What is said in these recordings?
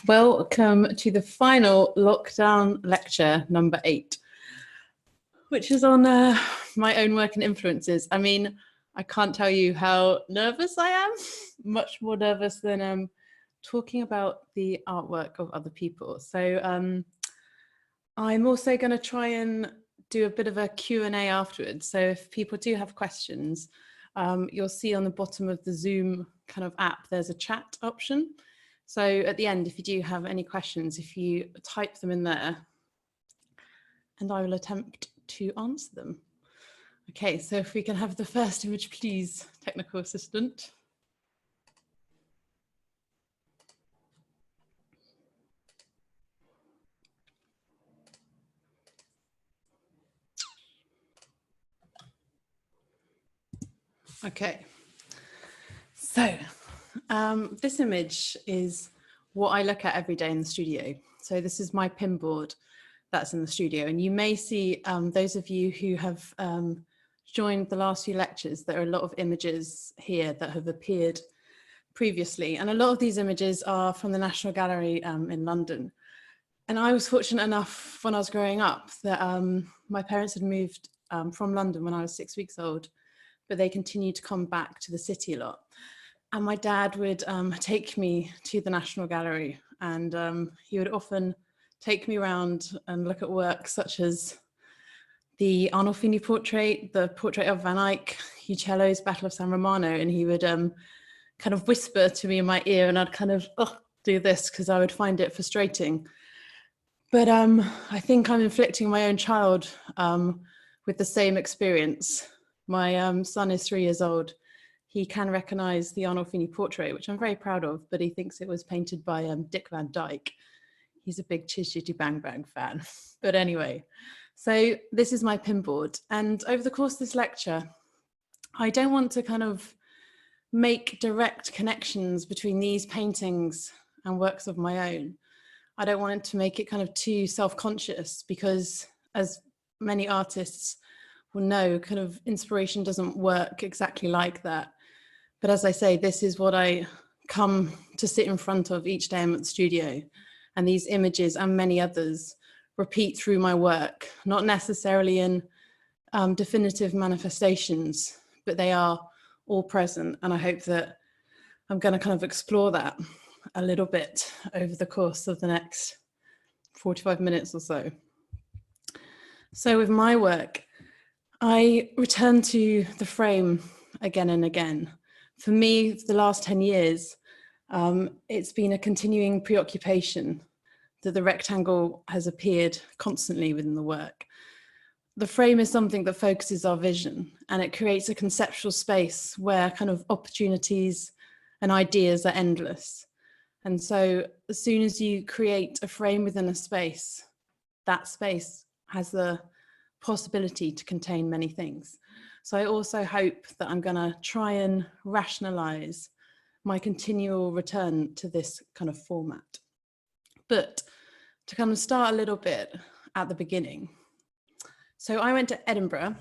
Welcome to the final lockdown lecture, number 8, which is on my own work and influences. I mean, I can't tell you how nervous I am, much more nervous than talking about the artwork of other people. So I'm also going to try and do a bit of a Q&A afterwards. So if people do have questions, you'll see on the bottom of the Zoom kind of app, there's a chat option. So at the end, if you do have any questions, if you type them in there, and I will attempt to answer them. Okay, so if we can have the first image, please, technical assistant. Okay, so this image is what I look at every day in the studio. So this is my pin board that's in the studio, and you may see those of you who have joined the last few lectures, there are a lot of images here that have appeared previously, and a lot of these images are from the National Gallery in London. And I was fortunate enough when I was growing up that my parents had moved from London when I was 6 weeks old, but they continued to come back to the city a lot. And my dad would take me to the National Gallery, and he would often take me around and look at works such as the Arnolfini portrait, the portrait of Van Eyck, Uccello's Battle of San Romano, and he would kind of whisper to me in my ear, and I'd kind of do this because I would find it frustrating. But I think I'm inflicting my own child with the same experience. My son is 3 years old. He can recognize the Arnolfini portrait, which I'm very proud of, but he thinks it was painted by Dick Van Dyke. He's a big Chiz Chitty Bang Bang fan. But anyway, so this is my pin board. And over the course of this lecture, I don't want to kind of make direct connections between these paintings and works of my own. I don't want it to make it kind of too self-conscious, because as many artists will know, kind of inspiration doesn't work exactly like that. But as I say, this is what I come to sit in front of each day I'm at the studio. And these images and many others repeat through my work, not necessarily in definitive manifestations, but they are all present. And I hope that I'm going to kind of explore that a little bit over the course of the next 45 minutes or so. So with my work, I return to the frame again and again. For me, the last 10 years, it's been a continuing preoccupation that the rectangle has appeared constantly within the work. The frame is something that focuses our vision, and it creates a conceptual space where kind of opportunities and ideas are endless. And so as soon as you create a frame within a space, that space has the possibility to contain many things. So I also hope that I'm going to try and rationalize my continual return to this kind of format. But to kind of start a little bit at the beginning. So I went to Edinburgh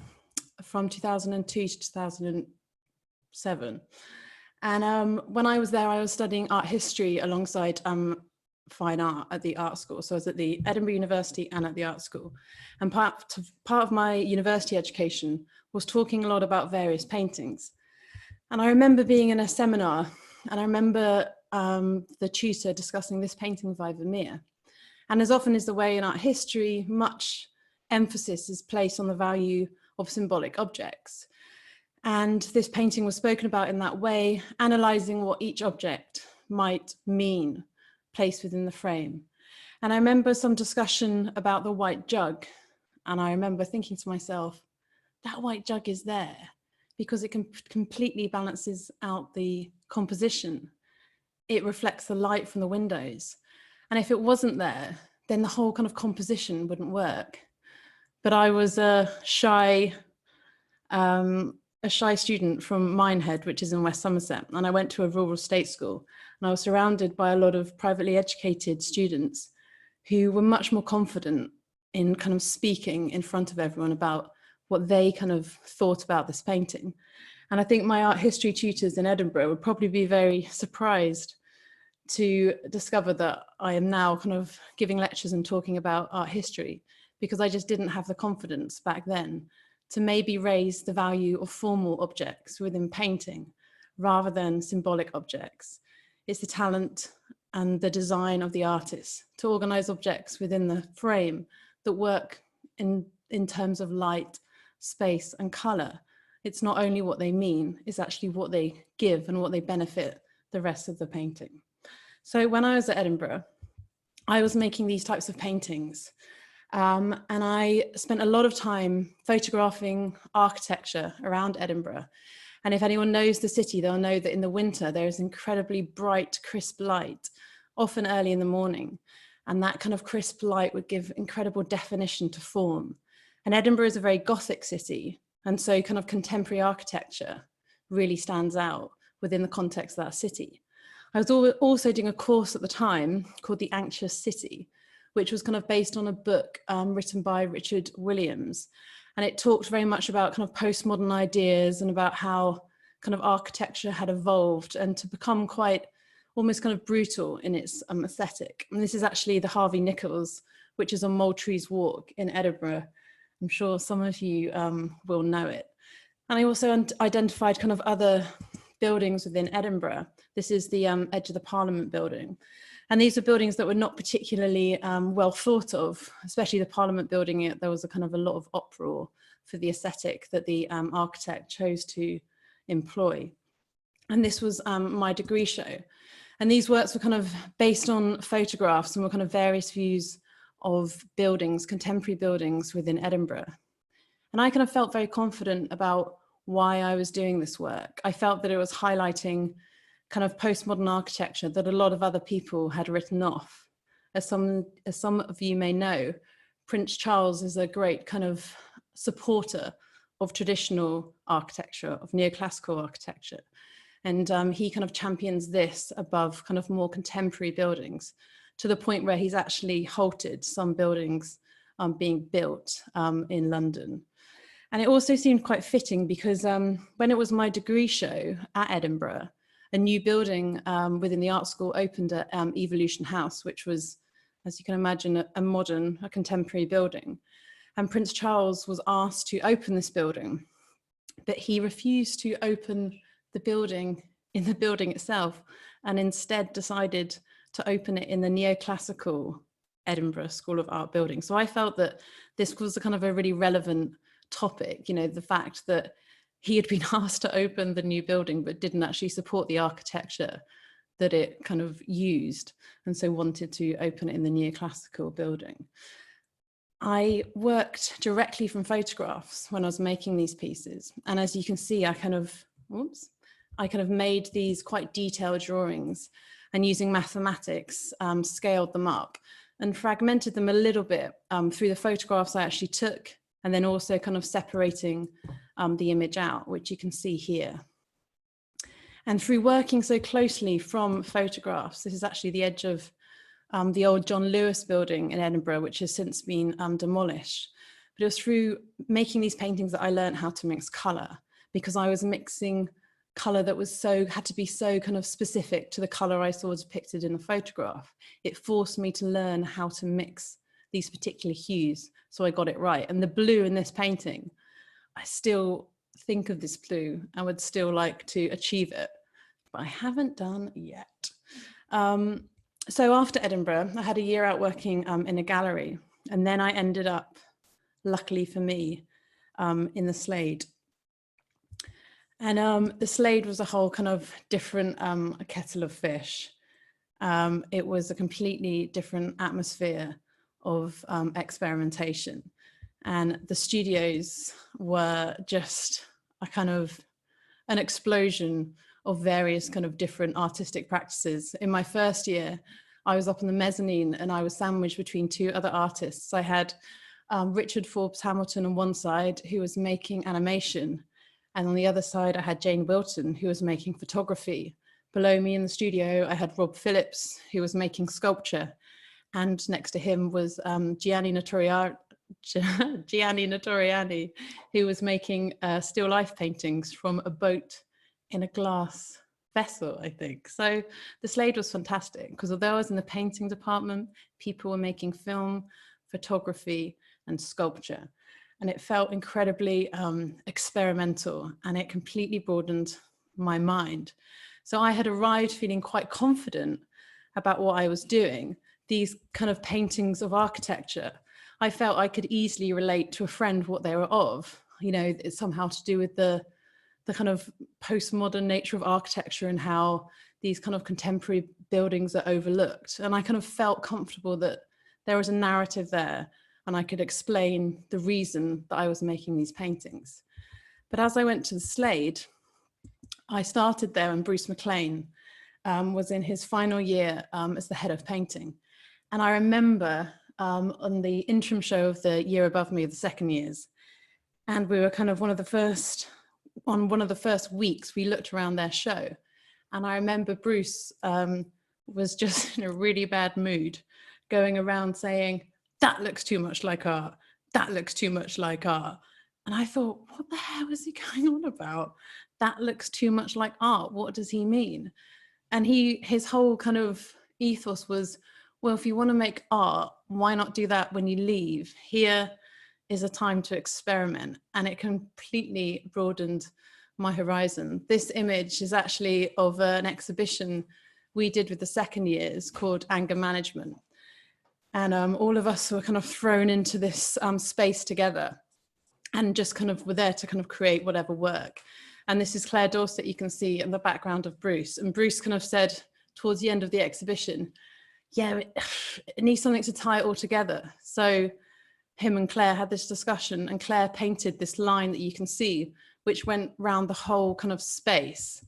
from 2002 to 2007. And when I was there, I was studying art history alongside fine art at the art school. So I was at the Edinburgh University and at the art school. And part of my university education was talking a lot about various paintings. And I remember being in a seminar, and I remember the tutor discussing this painting by Vermeer. And as often is the way in art history, much emphasis is placed on the value of symbolic objects. And this painting was spoken about in that way, analysing what each object might mean placed within the frame. And I remember some discussion about the white jug. And I remember thinking to myself, that white jug is there because it completely balances out the composition. It reflects the light from the windows. And if it wasn't there, then the whole kind of composition wouldn't work. But I was a shy student from Minehead, which is in West Somerset, and I went to a rural state school, and I was surrounded by a lot of privately educated students who were much more confident in kind of speaking in front of everyone about what they kind of thought about this painting. And I think my art history tutors in Edinburgh would probably be very surprised to discover that I am now kind of giving lectures and talking about art history, because I just didn't have the confidence back then to maybe raise the value of formal objects within painting rather than symbolic objects. It's the talent and the design of the artist to organize objects within the frame that work in terms of light, space, and color. It's not only what they mean, it's actually what they give and what they benefit the rest of the painting. So when I was at Edinburgh, I was making these types of paintings, and I spent a lot of time photographing architecture around Edinburgh. And if anyone knows the city, they'll know that in the winter, there is incredibly bright, crisp light, often early in the morning. And that kind of crisp light would give incredible definition to form. And Edinburgh is a very Gothic city. And so kind of contemporary architecture really stands out within the context of that city. I was also doing a course at the time called The Anxious City, which was kind of based on a book written by Richard Williams. And it talked very much about kind of postmodern ideas and about how kind of architecture had evolved and to become quite almost kind of brutal in its aesthetic. And this is actually the Harvey Nichols, which is on Moultrie's Walk in Edinburgh. I'm sure some of you will know it. And I also identified kind of other buildings within Edinburgh. This is the edge of the Parliament building. And these were buildings that were not particularly well thought of, especially the Parliament building. There was a kind of a lot of uproar for the aesthetic that the architect chose to employ. And this was my degree show. And these works were kind of based on photographs and were kind of various views of buildings, contemporary buildings within Edinburgh. And I kind of felt very confident about why I was doing this work. I felt that it was highlighting kind of postmodern architecture that a lot of other people had written off. As some of you may know, Prince Charles is a great kind of supporter of traditional architecture, of neoclassical architecture. And he kind of champions this above kind of more contemporary buildings, to the point where he's actually halted some buildings being built in London. And it also seemed quite fitting because when it was my degree show at Edinburgh, a new building within the art school opened at Evolution House, which was, as you can imagine, a modern, a contemporary building. And Prince Charles was asked to open this building, but he refused to open the building in the building itself, and instead decided to open it in the neoclassical Edinburgh School of Art building. So I felt that this was a kind of a really relevant topic, you know, the fact that he had been asked to open the new building but didn't actually support the architecture that it kind of used, and so wanted to open it in the neoclassical building. I worked directly from photographs when I was making these pieces, and as you can see, I kind of made these quite detailed drawings, and using mathematics scaled them up and fragmented them a little bit through the photographs I actually took, and then also kind of separating the image out, which you can see here. And through working so closely from photographs, this is actually the edge of the old John Lewis building in Edinburgh, which has since been demolished. But it was through making these paintings that I learned how to mix color, because I was mixing color that was had to be so kind of specific to the color I saw depicted in the photograph. It forced me to learn how to mix these particular hues, so I got it right. And the blue in this painting, I still think of this blue and would still like to achieve it, but I haven't done yet. So after Edinburgh, I had a year out working in a gallery, and then I ended up, luckily for me, in the Slade. And the Slade was a whole kind of different kettle of fish. It was a completely different atmosphere of experimentation. And the studios were just a kind of an explosion of various kind of different artistic practices. In my first year, I was up in the mezzanine and I was sandwiched between two other artists. I had Richard Forbes Hamilton on one side, who was making animation. And on the other side, I had Jane Wilton, who was making photography. Below me in the studio, I had Rob Phillips, who was making sculpture. And next to him was Gianni Notoriani, who was making still life paintings from a boat in a glass vessel, I think. So the Slade was fantastic because although I was in the painting department, people were making film, photography, and sculpture. And it felt incredibly experimental, and it completely broadened my mind. So I had arrived feeling quite confident about what I was doing. These kind of paintings of architecture, I felt I could easily relate to a friend what they were of. You know, it's somehow to do with the kind of postmodern nature of architecture and how these kind of contemporary buildings are overlooked. And I kind of felt comfortable that there was a narrative there and I could explain the reason that I was making these paintings. But as I went to the Slade, I started there and Bruce McLean was in his final year as the head of painting. And I remember on the interim show of the year above me, the second years, and we were kind of one of the first weeks, we looked around their show. And I remember Bruce was just in a really bad mood, going around saying, that looks too much like art. That looks too much like art. And I thought, what the hell is he going on about? That looks too much like art. What does he mean? And his whole kind of ethos was, well, if you want to make art, why not do that when you leave? Here is a time to experiment. And it completely broadened my horizon. This image is actually of an exhibition we did with the second years called Anger Management. And all of us were kind of thrown into this space together and just kind of were there to kind of create whatever work. And this is Claire Dorset, you can see in the background of Bruce. And Bruce kind of said towards the end of the exhibition, yeah, it needs something to tie it all together. So him and Claire had this discussion and Claire painted this line that you can see, which went round the whole kind of space,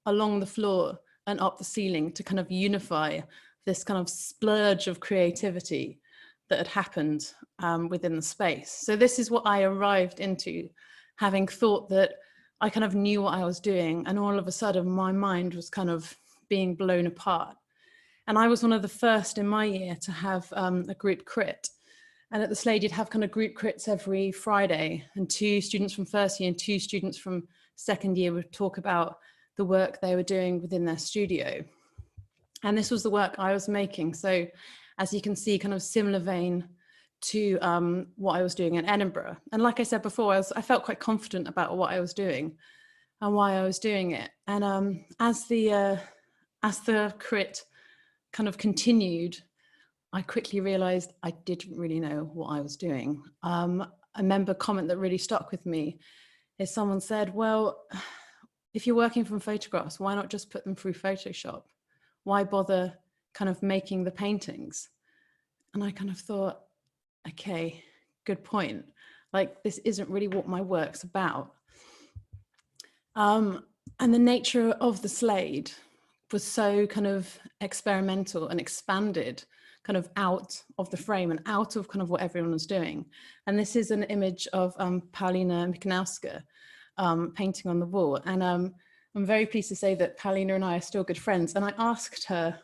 along the floor and up the ceiling to kind of unify this kind of splurge of creativity that had happened within the space. So this is what I arrived into, having thought that I kind of knew what I was doing, and all of a sudden my mind was kind of being blown apart. And I was one of the first in my year to have a group crit. And at the Slade, you'd have kind of group crits every Friday, and 2 students from first year and 2 students from second year would talk about the work they were doing within their studio. And this was the work I was making. So as you can see, kind of similar vein to what I was doing in Edinburgh. And like I said before, I felt quite confident about what I was doing and why I was doing it. And as the crit kind of continued, I quickly realized I didn't really know what I was doing. I remember a comment that really stuck with me is someone said, well, if you're working from photographs, why not just put them through Photoshop? Why bother kind of making the paintings? And I kind of thought, okay, good point. Like, this isn't really what my work's about. And the nature of the Slade was so kind of experimental and expanded kind of out of the frame and out of kind of what everyone was doing. And this is an image of Paulina Mikinowska painting on the wall. And I'm very pleased to say that Paulina and I are still good friends. And I asked her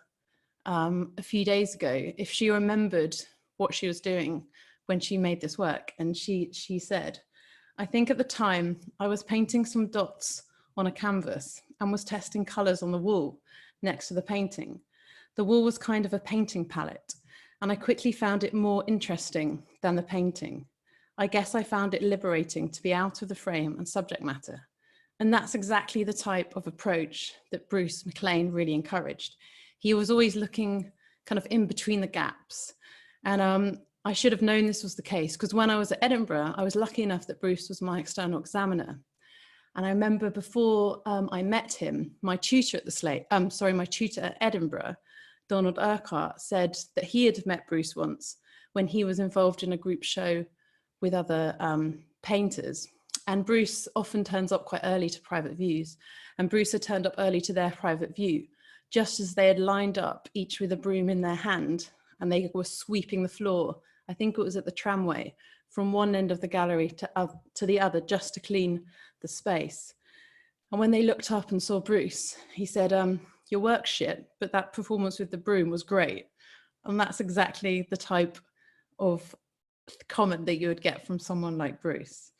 a few days ago if she remembered what she was doing when she made this work. And she said, I think at the time I was painting some dots on a canvas and was testing colors on the wall next to the painting. The wall was kind of a painting palette, and I quickly found it more interesting than the painting. I guess I found it liberating to be out of the frame and subject matter. And that's exactly the type of approach that Bruce McLean really encouraged. He was always looking kind of in between the gaps. And I should have known this was the case, because when I was at Edinburgh, I was lucky enough that Bruce was my external examiner. And I remember before I met him, my tutor at Edinburgh, Donald Urquhart, said that he had met Bruce once when he was involved in a group show with other painters. And Bruce often turns up quite early to private views. And Bruce had turned up early to their private view, just as they had lined up, each with a broom in their hand, and they were sweeping the floor. I think it was at the tramway, from one end of the gallery to the other, just to clean the space. And when they looked up and saw Bruce, he said, your work's shit, but that performance with the broom was great. And that's exactly the type of comment that you would get from someone like Bruce.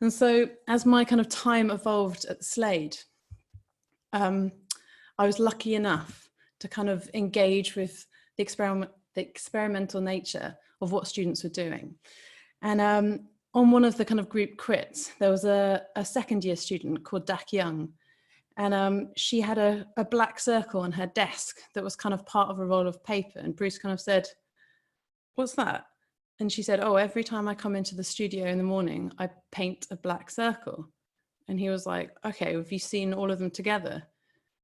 And so as my kind of time evolved at the Slade, I was lucky enough to kind of engage with the experimental nature of what students were doing. And on one of the kind of group crits, there was a second year student called Dak Young. And she had a black circle on her desk that was kind of part of a roll of paper. And Bruce kind of said, "What's that?" And she said, "Oh, every time I come into the studio in the morning, I paint a black circle." And he was like, "Okay, have you seen all of them together?"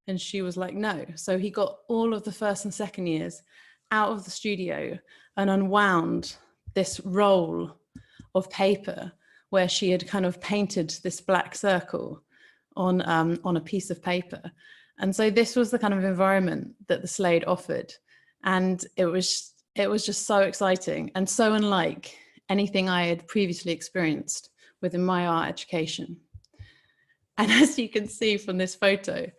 And she was like, "No." So he got all of the first and second years out of the studio and unwound this roll of paper where she had kind of painted this black circle on a piece of paper. And so this was the kind of environment that the Slade offered. And it was just so exciting and so unlike anything I had previously experienced within my art education. And as you can see from this photo,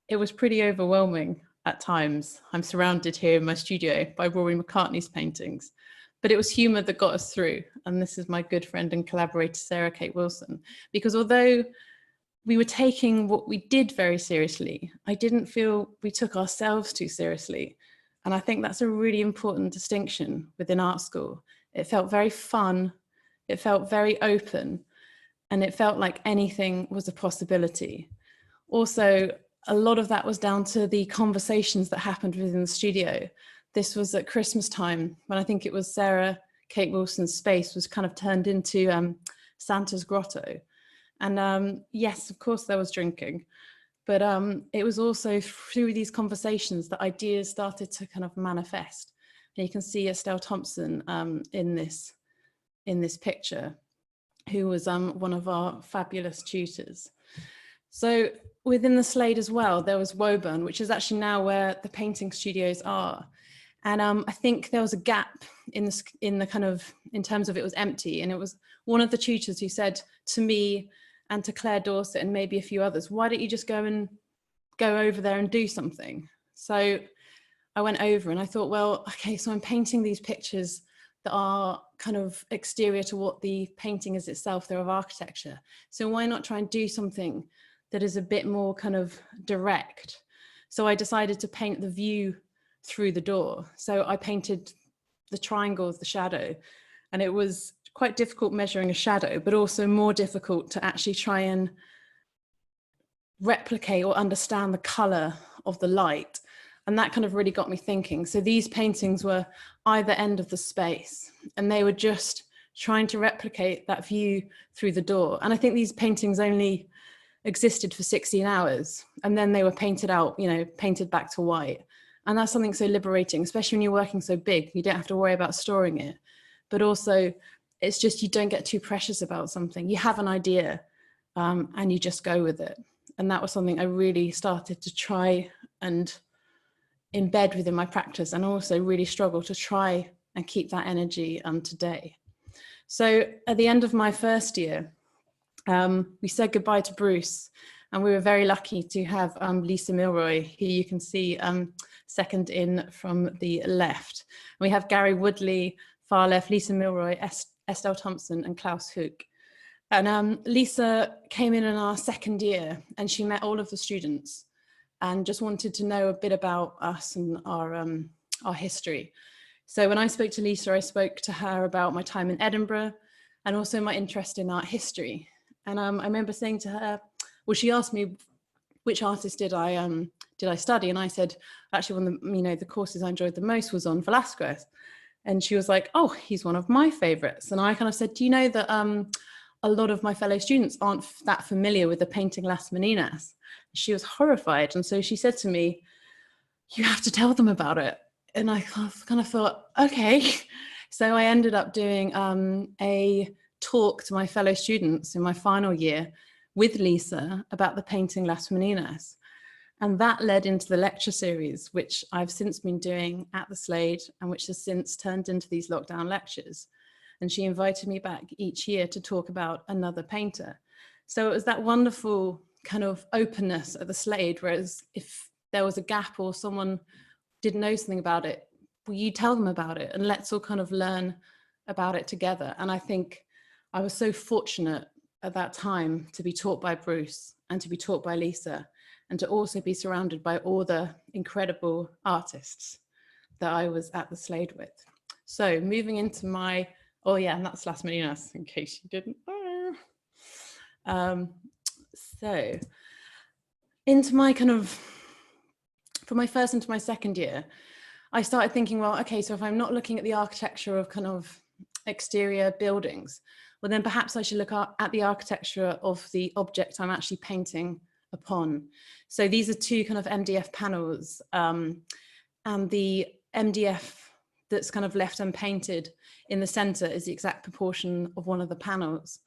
it was pretty overwhelming at times. I'm surrounded here in my studio by Rory McCartney's paintings, but it was humor that got us through. And this is my good friend and collaborator, Sarah Kate Wilson, because although we were taking what we did very seriously, I didn't feel we took ourselves too seriously. And I think that's a really important distinction within art school. It felt very fun, it felt very open, and it felt like anything was a possibility. Also, a lot of that was down to the conversations that happened within the studio. This was at Christmas time, when I think it was Sarah Kate Wilson's space was kind of turned into Santa's grotto. And yes, of course there was drinking, but it was also through these conversations that ideas started to kind of manifest. And you can see Estelle Thompson in this picture, who was one of our fabulous tutors. So within the Slade as well, there was Woburn, which is actually now where the painting studios are. And I think there was a gap in terms of it was empty. And it was one of the tutors who said to me and to Claire Dorset and maybe a few others, "Why don't you just go over there and do something?" So I went over and I thought, well, okay, so I'm painting these pictures that are kind of exterior to what the painting is itself, they're of architecture. So why not try and do something that is a bit more kind of direct? So I decided to paint the view through the door. So I painted the triangle of the shadow, and it was quite difficult measuring a shadow, but also more difficult to actually try and replicate or understand the color of the light. And that kind of really got me thinking. So these paintings were either end of the space, and they were just trying to replicate that view through the door. And I think these paintings only existed for 16 hours, and then they were painted out, painted back to white. And that's something so liberating, especially when you're working so big. You don't have to worry about storing it, but also it's just, you don't get too precious about something. You have an idea and you just go with it. And that was something I really started to try and embed within my practice, and also really struggle to try and keep that energy today. So at the end of my first year, we said goodbye to Bruce, and we were very lucky to have Lisa Milroy, who you can see second in from the left. We have Gary Woodley, far left, Lisa Milroy, Estelle Thompson, and Klaus Hook. And Lisa came in our second year, and she met all of the students and just wanted to know a bit about us and our history. So when I spoke to Lisa, I spoke to her about my time in Edinburgh and also my interest in art history. And I remember saying to her, well, she asked me which artist did I study, and I said actually one of the courses I enjoyed the most was on Velázquez. And she was like, "Oh, he's one of my favorites." And I kind of said, "Do you know that a lot of my fellow students aren't that familiar with the painting Las Meninas?" She was horrified. And so she said to me, "You have to tell them about it." And I kind of thought, okay. So I ended up doing a talk to my fellow students in my final year with Lisa about the painting Las Meninas. And that led into the lecture series, which I've since been doing at the Slade, and which has since turned into these lockdown lectures. And she invited me back each year to talk about another painter. So it was that wonderful kind of openness at the Slade, whereas if there was a gap or someone didn't know something about it, well, you tell them about it and let's all kind of learn about it together. And I think I was so fortunate at that time to be taught by Bruce and to be taught by Lisa. and to also be surrounded by all the incredible artists that I was at the Slade with. So moving into my, oh yeah, and that's Las Meninas, in case you didn't know. So into my kind of, from my first into my second year, I started thinking, well, okay, so if I'm not looking at the architecture of kind of exterior buildings, well, then perhaps I should look at the architecture of the object I'm actually painting upon. So these are two kind of MDF panels, and the MDF that's kind of left unpainted in the center is the exact proportion of one of the panels.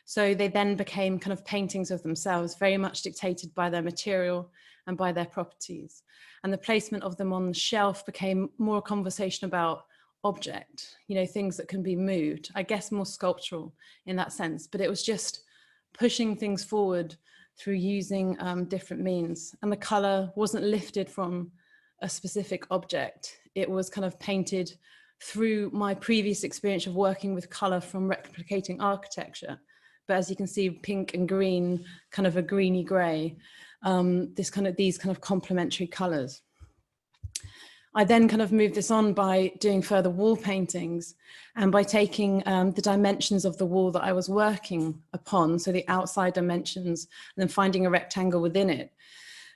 So they then became kind of paintings of themselves, very much dictated by their material and by their properties. And the placement of them on the shelf became more a conversation about object, you know, things that can be moved, I guess more sculptural in that sense, but it was just pushing things forward through using different means. And the color wasn't lifted from a specific object. It was kind of painted through my previous experience of working with color from replicating architecture. But as you can see, pink and green, kind of a greeny gray, these kind of complementary colors. I then kind of moved this on by doing further wall paintings and by taking the dimensions of the wall that I was working upon, so the outside dimensions, and then finding a rectangle within it,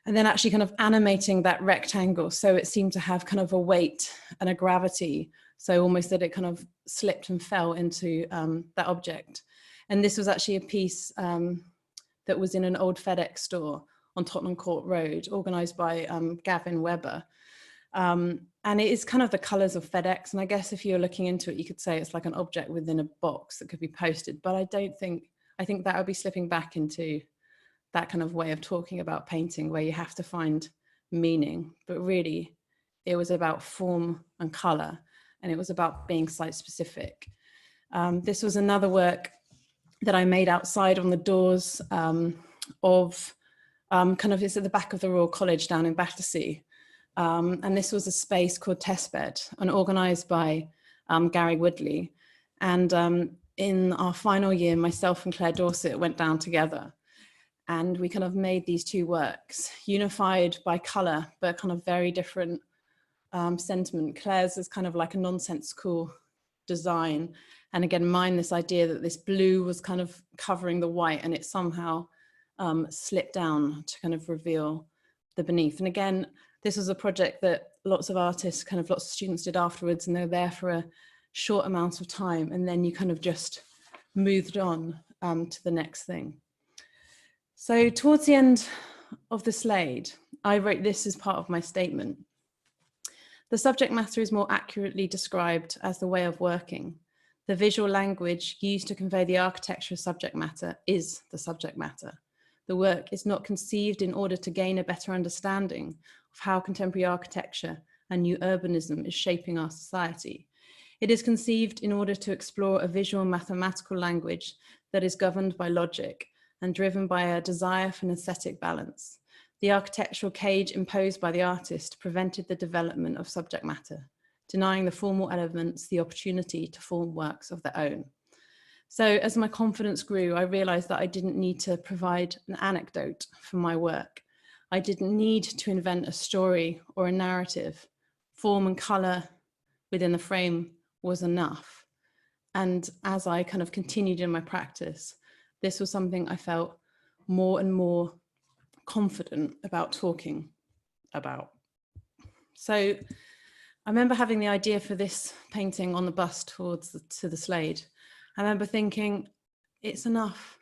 and then actually kind of animating that rectangle so it seemed to have kind of a weight and a gravity, so almost that it kind of slipped and fell into that object. And this was actually a piece that was in an old FedEx store on Tottenham Court Road, organised by Gavin Webber. And it is kind of the colours of FedEx. And I guess if you're looking into it, you could say it's like an object within a box that could be posted. But I think that would be slipping back into that kind of way of talking about painting where you have to find meaning. But really, it was about form and colour, and it was about being site specific. This was another work that I made outside on the doors of it's at the back of the Royal College down in Battersea. And this was a space called Sunbed and organised by Gary Woodley. And in our final year, myself and Claire Dorset went down together and we kind of made these two works, unified by colour, but kind of very different sentiment. Claire's is kind of like a nonsensical design. And again, mine, this idea that this blue was kind of covering the white and it somehow slipped down to kind of reveal the beneath. And again, this was a project that lots of artists, lots of students did afterwards, and they were there for a short amount of time. And then you kind of just moved on to the next thing. So towards the end of the Slade, I wrote this as part of my statement. The subject matter is more accurately described as the way of working. The visual language used to convey the architecture of subject matter is the subject matter. The work is not conceived in order to gain a better understanding of how contemporary architecture and new urbanism is shaping our society. It is conceived in order to explore a visual mathematical language that is governed by logic and driven by a desire for an aesthetic balance. The architectural cage imposed by the artist prevented the development of subject matter, denying the formal elements the opportunity to form works of their own. So as my confidence grew, I realized that I didn't need to provide an anecdote for my work. I didn't need to invent a story or a narrative. Form and color within the frame was enough. And as I kind of continued in my practice, this was something I felt more and more confident about talking about. So I remember having the idea for this painting on the bus to the Slade. I remember thinking, it's enough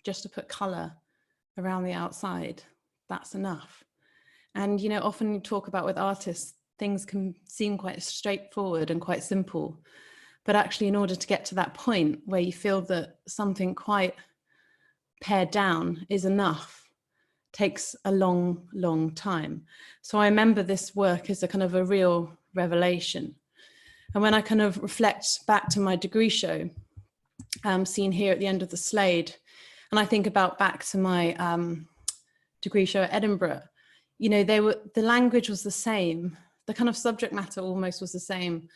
just to put colour around the outside. That's enough. And, you know, often you talk about with artists, things can seem quite straightforward and quite simple. But actually, in order to get to that point where you feel that something quite pared down is enough, takes a long, long time. So I remember this work as a kind of a real revelation. And when I kind of reflect back to my degree show, seen here at the end of the Slade, and I think about back to my degree show at Edinburgh, you know, the language was the same, the kind of subject matter almost was the same,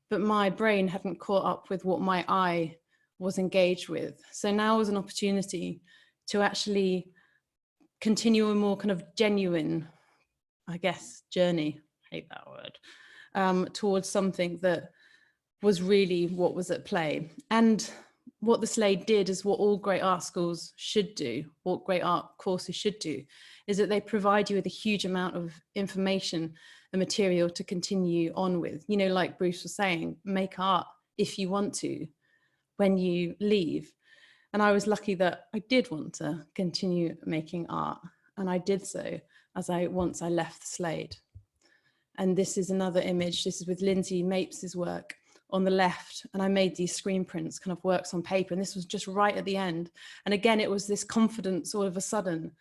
but my brain hadn't caught up with what my eye was engaged with. So now was an opportunity to actually continue a more kind of genuine, I guess, journey, I hate that word, towards something that was really what was at play. And what the Slade did is what all great art schools should do, what great art courses should do, is that they provide you with a huge amount of information and material to continue on with. You know, like Bruce was saying, make art if you want to when you leave. And I was lucky that I did want to continue making art, and I did so once I left the Slade. And this is another image. This is with Lindsay Mapes's work on the left, and I made these screen prints, kind of works on paper, and this was just right at the end. And again, it was this confidence all of a sudden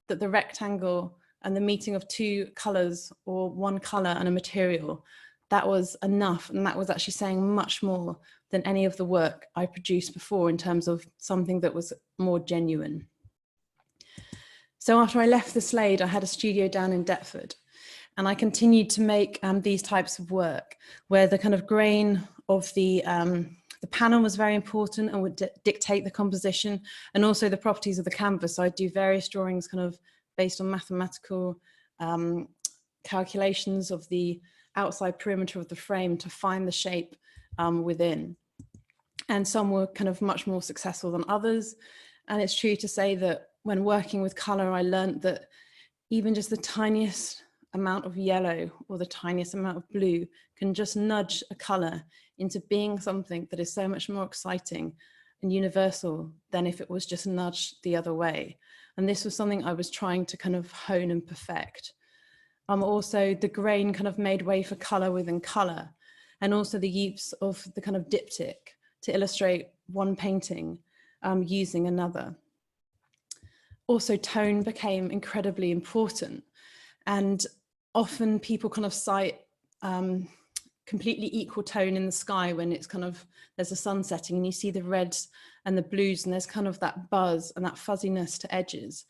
that the rectangle and the meeting of two colors, or one color and a material, that was enough, and that was actually saying much more than any of the work I produced before in terms of something that was more genuine. So after I left the Slade, I had a studio down in Deptford, and I continued to make these types of work where the kind of grain of the panel was very important and would dictate the composition, and also the properties of the canvas. So I'd do various drawings kind of based on mathematical calculations of the outside perimeter of the frame to find the shape within. And some were kind of much more successful than others. And it's true to say that when working with color, I learned that even just the tiniest amount of yellow or the tiniest amount of blue can just nudge a color into being something that is so much more exciting and universal than if it was just nudged the other way. And this was something I was trying to kind of hone and perfect. Also, the grain kind of made way for color within color, and also the use of the kind of diptych to illustrate one painting using another. Also, tone became incredibly important, and often people kind of cite completely equal tone in the sky when it's kind of, there's a sun setting and you see the reds and the blues, and there's kind of that buzz and that fuzziness to edges.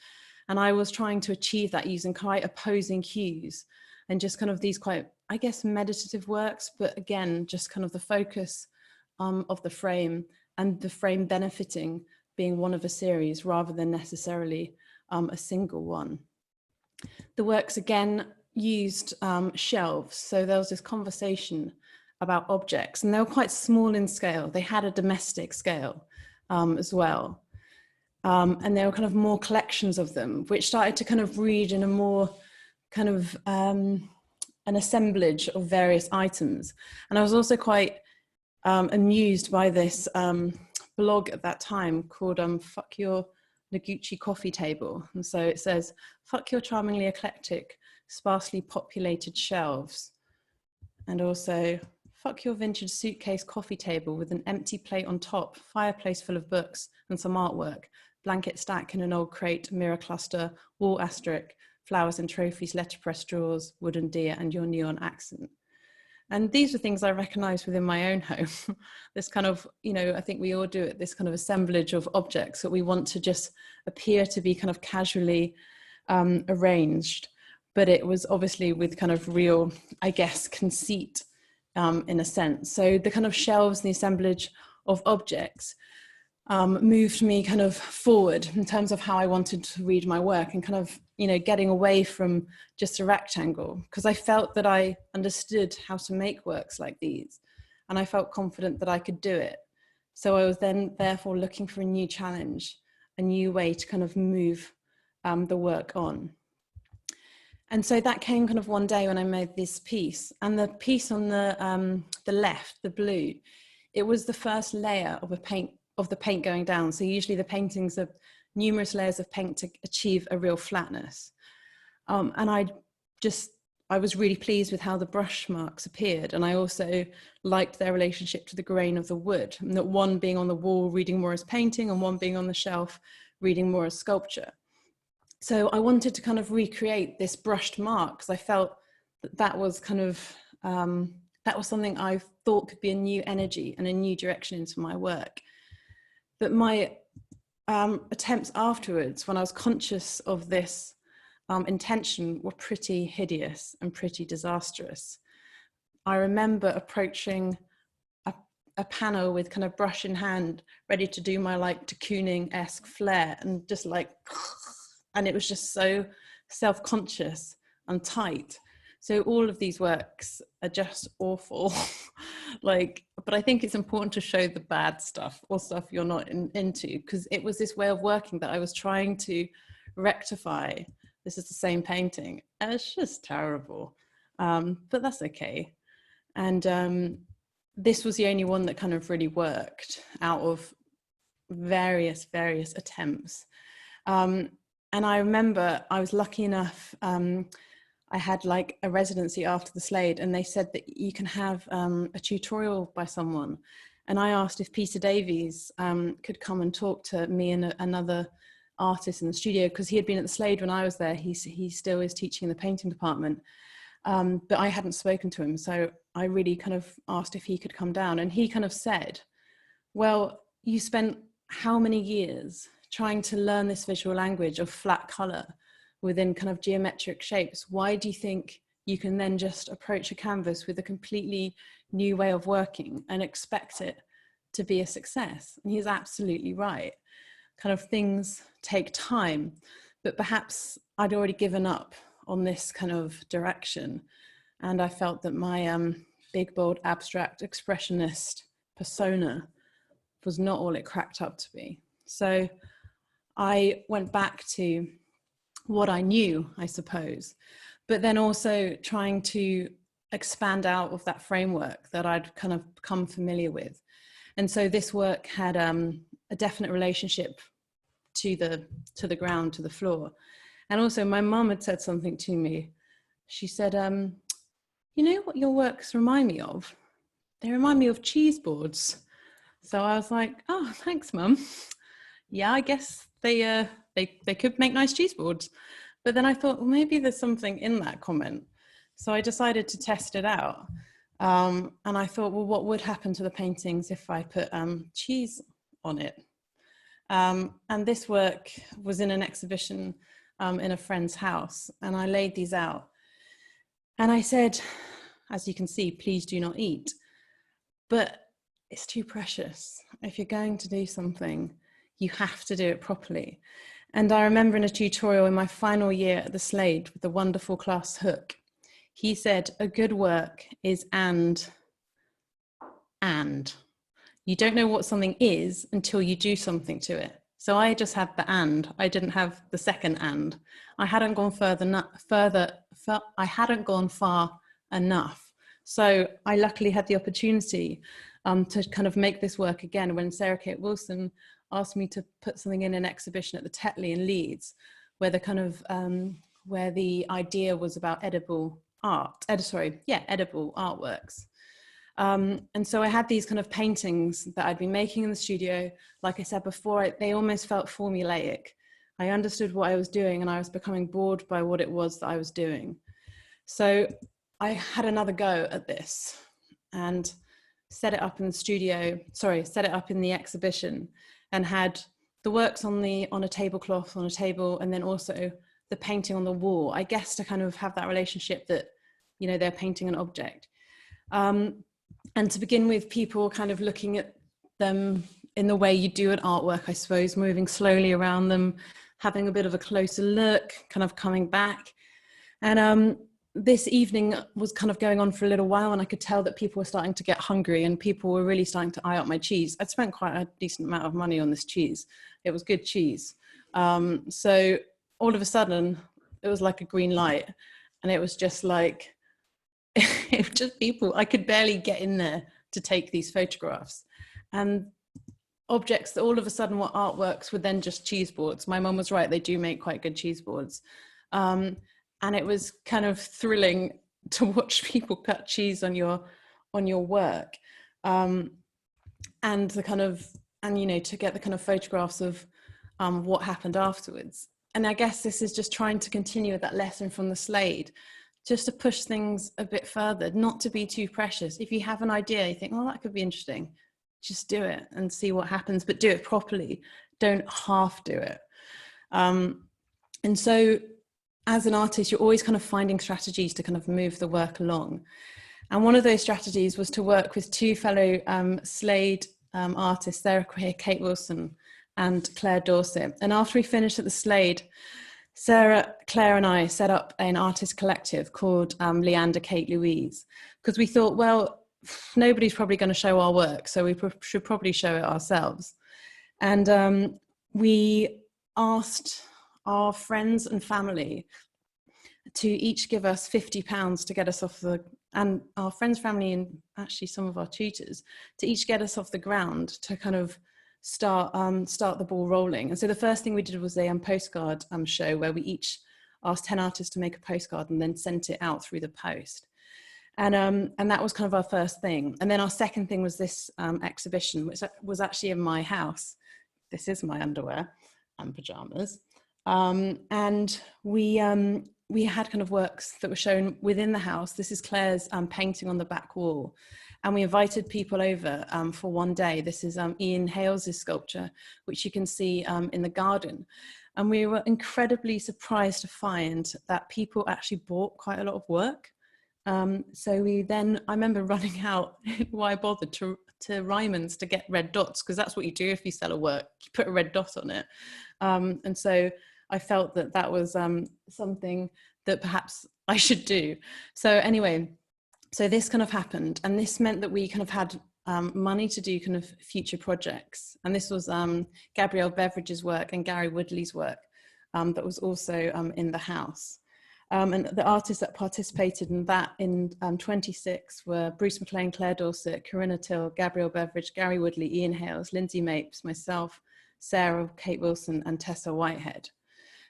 And I was trying to achieve that using quite opposing hues and just kind of these quite, I guess, meditative works, but again, just kind of the focus of the frame, and the frame benefiting being one of a series rather than necessarily a single one. The works again used shelves. So there was this conversation about objects, and they were quite small in scale. They had a domestic scale as well. And there were kind of more collections of them, which started to kind of read in a more kind of an assemblage of various items. And I was also quite amused by this blog at that time called Fuck Your Noguchi Coffee Table. And so it says, fuck your charmingly eclectic, sparsely populated shelves. And also, fuck your vintage suitcase coffee table with an empty plate on top, fireplace full of books and some artwork, blanket stack in an old crate, mirror cluster, wall asterisk, flowers and trophies, letterpress drawers, wooden deer, and your neon accent. And these are things I recognize within my own home. This kind of, you know, I think we all do it, this kind of assemblage of objects that we want to just appear to be kind of casually arranged. But it was obviously with kind of real, I guess, conceit in a sense. So the kind of shelves and the assemblage of objects moved me kind of forward in terms of how I wanted to read my work, and kind of, you know, getting away from just a rectangle, because I felt that I understood how to make works like these, and I felt confident that I could do it. So I was then therefore looking for a new challenge, a new way to kind of move the work on. And so that came kind of one day when I made this piece, and the piece on the left, the blue, it was the first layer of the paint going down. So usually the paintings are numerous layers of paint to achieve a real flatness. And I was really pleased with how the brush marks appeared. And I also liked their relationship to the grain of the wood, and that one being on the wall reading more as painting, and one being on the shelf reading more as sculpture. So I wanted to kind of recreate this brushed mark, because I felt that that was kind of, that was something I thought could be a new energy and a new direction into my work. But my attempts afterwards, when I was conscious of this intention, were pretty hideous and pretty disastrous. I remember approaching a panel with kind of brush in hand, ready to do my like de Kooning-esque flair, and just like and it was just so self-conscious and tight. So all of these works are just awful. Like, but I think it's important to show the bad stuff or stuff you're not into, because it was this way of working that I was trying to rectify. This is the same painting, and it's just terrible. But that's okay. And this was the only one that kind of really worked out of various attempts. And I remember I was lucky enough, I had like a residency after the Slade, and they said that you can have a tutorial by someone. And I asked if Peter Davies could come and talk to me and another artist in the studio, because he had been at the Slade when I was there. He still is teaching in the painting department. But I hadn't spoken to him. So I really kind of asked if he could come down, and he kind of said, well, you spent how many years trying to learn this visual language of flat color within kind of geometric shapes? Why do you think you can then just approach a canvas with a completely new way of working and expect it to be a success? And he's absolutely right. Kind of things take time, but perhaps I'd already given up on this kind of direction. And I felt that my big, bold, abstract expressionist persona was not all it cracked up to be. So I went back to what I knew, I suppose, but then also trying to expand out of that framework that I'd kind of become familiar with. And so this work had a definite relationship to the ground, to the floor. And also my mum had said something to me. She said, you know what your works remind me of? They remind me of cheese boards. So I was like, oh, thanks, Mum. Yeah, I guess they could make nice cheese boards. But then I thought, well, maybe there's something in that comment. So I decided to test it out. And I thought, well, what would happen to the paintings if I put cheese on it? And this work was in an exhibition in a friend's house, and I laid these out. And I said, as you can see, please do not eat. But it's too precious. If you're going to do something, you have to do it properly. And I remember in a tutorial in my final year at the Slade with the wonderful class Hook, he said, a good work is and. You don't know what something is until you do something to it. So I just had the and. I didn't have the second and. I hadn't gone I hadn't gone far enough. So I luckily had the opportunity to kind of make this work again when Sarah Kate Wilson asked me to put something in an exhibition at the Tetley in Leeds, where the kind of where the idea was about edible artworks. And so I had these kind of paintings that I'd been making in the studio. Like I said before, they almost felt formulaic. I understood what I was doing, and I was becoming bored by what it was that I was doing. So I had another go at this and set it up in the exhibition, and had the works on a tablecloth on a table, and then also the painting on the wall, I guess, to kind of have that relationship that, you know, they're painting an object. And to begin with, people kind of looking at them in the way you do an artwork, I suppose, moving slowly around them, having a bit of a closer look, kind of coming back. And this evening was kind of going on for a little while, and I could tell that people were starting to get hungry, and people were really starting to eye up my cheese. I'd spent quite a decent amount of money on this cheese. It was good cheese. So all of a sudden, it was like a green light, and it was just like, it was just people. I could barely get in there to take these photographs. And objects that all of a sudden were artworks were then just cheese boards. My mum was right, they do make quite good cheese boards. And it was kind of thrilling to watch people cut cheese on your work. And the kind of, and you know, to get the kind of photographs of what happened afterwards. And I guess this is just trying to continue with that lesson from the Slade, just to push things a bit further, not to be too precious. If you have an idea, you think, well, that could be interesting, just do it and see what happens, but do it properly. Don't half do it. And so as an artist, you're always kind of finding strategies to kind of move the work along. And one of those strategies was to work with two fellow Slade artists, Sarah Kate Wilson and Claire Dorset. And after we finished at the Slade, Sarah, Claire and I set up an artist collective called Leander Kate Louise, because we thought, well, nobody's probably going to show our work, so we should probably show it ourselves. And we asked our friends and family to each give us £50 to get us off the, and our friends, family, and actually some of our tutors, to each get us off the ground to kind of start the ball rolling. And so the first thing we did was a postcard show where we each asked 10 artists to make a postcard and then sent it out through the post. And that was kind of our first thing. And then our second thing was this exhibition, which was actually in my house. This is my underwear and pajamas. And we had kind of works that were shown within the house. This is Claire's painting on the back wall. And we invited people over for one day. This is Ian Hales's sculpture, which you can see in the garden. And we were incredibly surprised to find that people actually bought quite a lot of work. So I remember running out, why bother, to Ryman's to get red dots, because that's what you do if you sell a work, you put a red dot on it. And so I felt that was something that perhaps I should do. So anyway, so this kind of happened, and this meant that we kind of had money to do kind of future projects. And this was Gabrielle Beveridge's work and Gary Woodley's work that was also in the house. And the artists that participated in that in 26 were Bruce McLean, Claire Dorset, Corinna Till, Gabrielle Beveridge, Gary Woodley, Ian Hales, Lindsay Mapes, myself, Sarah, Kate Wilson, and Tessa Whitehead.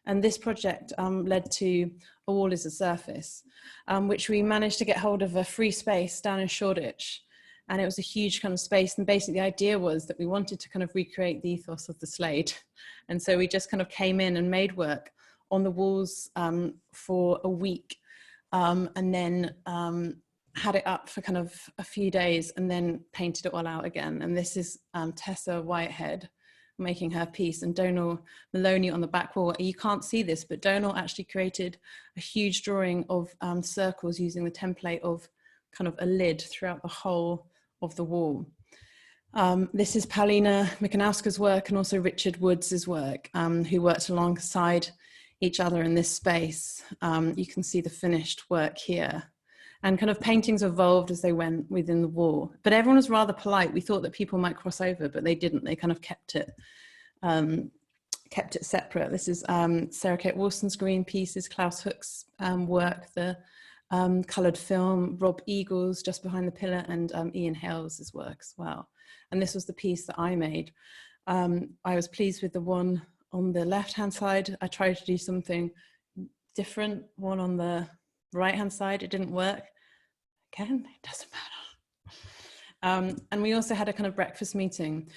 And this project led to A Wall is a Surface, which we managed to get hold of a free space down in Shoreditch. And it was a huge kind of space. And basically the idea was that we wanted to kind of recreate the ethos of the Slade. And so we just kind of came in and made work on the walls for a week, and then had it up for kind of a few days and then painted it all out again. And this is Tessa Whitehead making her piece, and Donal Maloney on the back wall. You can't see this, but Donal actually created a huge drawing of circles using the template of kind of a lid throughout the whole of the wall. This is Paulina Mikinowska's work, and also Richard Woods' work, who worked alongside each other in this space. You can see the finished work here. And kind of paintings evolved as they went within the wall. But everyone was rather polite. We thought that people might cross over, but they didn't. They kind of kept it separate. This is Sarah Kate Wilson's green pieces, Klaus Hook's work, the coloured film, Rob Eagles just behind the pillar, and Ian Hales's work as well. And this was the piece that I made. I was pleased with the one on the left-hand side. I tried to do something different, one on the right-hand side. It didn't work. Again, it doesn't matter. And we also had a kind of breakfast meeting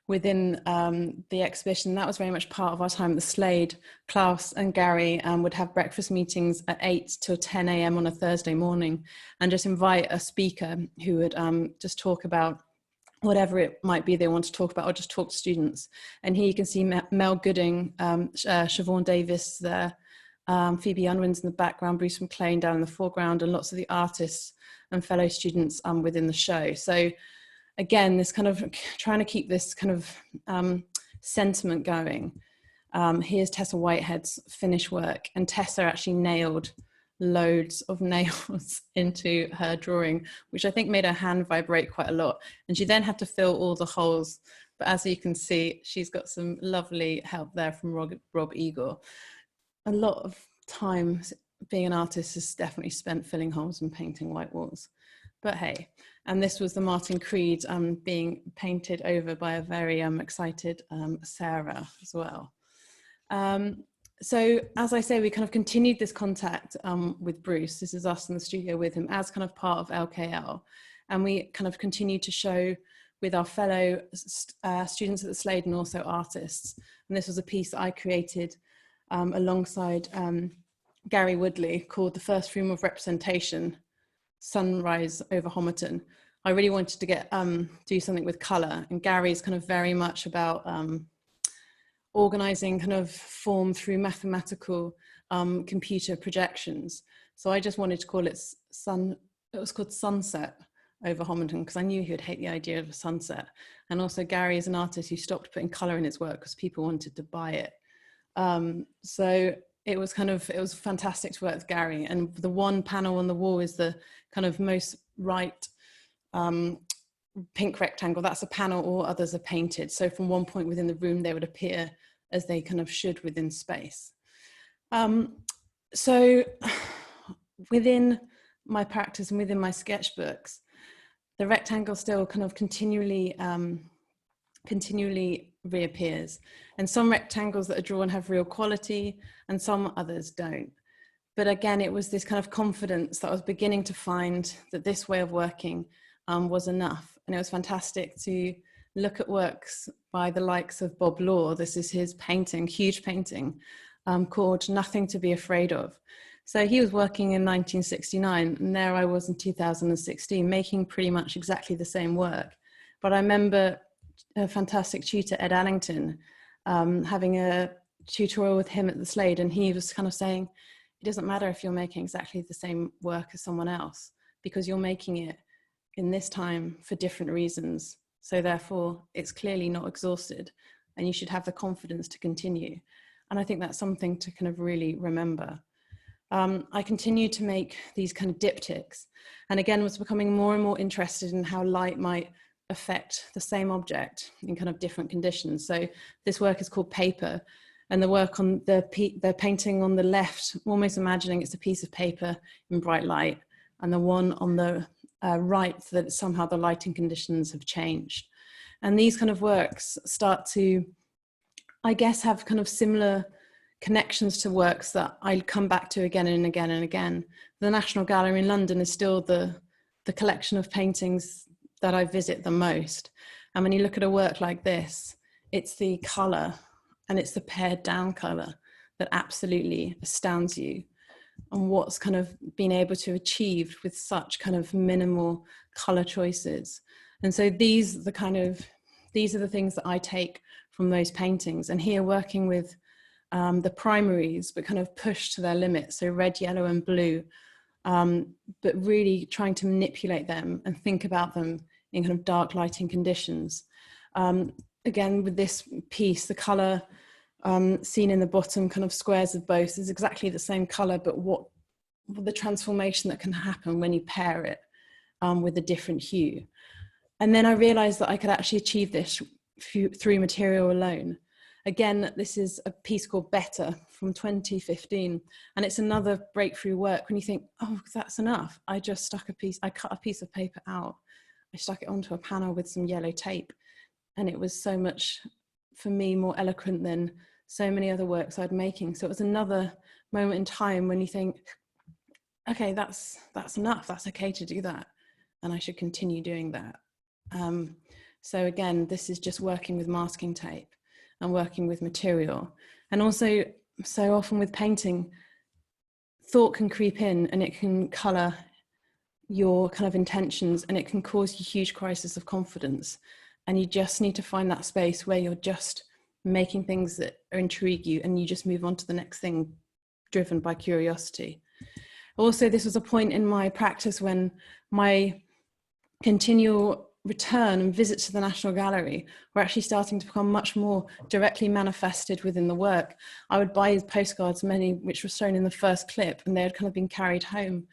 within the exhibition. That was very much part of our time at the Slade. Klaus and Gary would have breakfast meetings at 8 till 10 a.m. on a Thursday morning, and just invite a speaker who would just talk about whatever it might be they want to talk about, or just talk to students. And here you can see Mel Gooding, Siobhan Davis there, Phoebe Unwin's in the background, Bruce McLean down in the foreground, and lots of the artists and fellow students within the show. So again, this kind of trying to keep this kind of sentiment going. Here's Tessa Whitehead's finished work, and Tessa actually nailed loads of nails into her drawing, which I think made her hand vibrate quite a lot. And she then had to fill all the holes. But as you can see, she's got some lovely help there from Rob Eagle. A lot of time being an artist is definitely spent filling holes and painting white walls. But hey, and this was the Martin Creed being painted over by a very excited Sarah as well. So as I say, we kind of continued this contact with Bruce. This is us in the studio with him as kind of part of LKL. And we kind of continued to show with our fellow students at the Slade and also artists. And this was a piece that I created alongside Gary Woodley called The First Room of Representation, Sunrise over Homerton. I really wanted to do something with colour, and Gary's kind of very much about organising kind of form through mathematical computer projections. So I just wanted to call it it was called Sunset over Homerton, because I knew he would hate the idea of a sunset. And also Gary is an artist who stopped putting colour in his work because people wanted to buy it. So it was fantastic to work with Gary. And the one panel on the wall is the kind of most right pink rectangle. That's a panel, all others are painted. So from one point within the room, they would appear as they kind of should within space. So within my practice and within my sketchbooks, the rectangle still kind of continually reappears. And some rectangles that are drawn have real quality and some others don't. But again, it was this kind of confidence that I was beginning to find that this way of working was enough. And it was fantastic to look at works by the likes of Bob Law. This is his painting, huge painting, called Nothing to Be Afraid of. So he was working in 1969, and there I was in 2016, making pretty much exactly the same work. But I remember a fantastic tutor, Ed Allington, having a tutorial with him at the Slade, and he was kind of saying, it doesn't matter if you're making exactly the same work as someone else, because you're making it in this time for different reasons. So therefore, it's clearly not exhausted, and you should have the confidence to continue. And I think that's something to kind of really remember. I continued to make these kind of diptychs, and again was becoming more and more interested in how light might affect the same object in kind of different conditions. So this work is called Paper, and the work on the painting on the left, almost imagining it's a piece of paper in bright light, and the one on the right, that somehow the lighting conditions have changed. And these kind of works start to, I guess, have kind of similar connections to works that I come back to again and again and again. The National Gallery in London is still the collection of paintings that I visit the most. And when you look at a work like this, it's the colour and it's the pared down colour that absolutely astounds you, and what's kind of been able to achieve with such kind of minimal colour choices. And so these are the things that I take from those paintings. And here, working with the primaries, but kind of pushed to their limit, so red, yellow and blue, but really trying to manipulate them and think about them in kind of dark lighting conditions. Again, with this piece, the colour seen in the bottom kind of squares of both is exactly the same colour, but what the transformation that can happen when you pair it with a different hue. And then I realised that I could actually achieve this through material alone. Again, this is a piece called Better from 2015, and it's another breakthrough work when you think, oh, that's enough. I cut a piece of paper out, I stuck it onto a panel with some yellow tape, and it was so much, for me, more eloquent than so many other works I'd making. So it was another moment in time when you think, okay, that's enough, that's okay to do that, and I should continue doing that. So again, this is just working with masking tape and working with material. And also, so often with painting, thought can creep in and it can colour your kind of intentions, and it can cause you a huge crisis of confidence. And you just need to find that space where you're just making things that intrigue you, and you just move on to the next thing, driven by curiosity. Also, this was a point in my practice when my continual return and visits to the National Gallery were actually starting to become much more directly manifested within the work. I would buy these postcards, many which were shown in the first clip, and they had kind of been carried home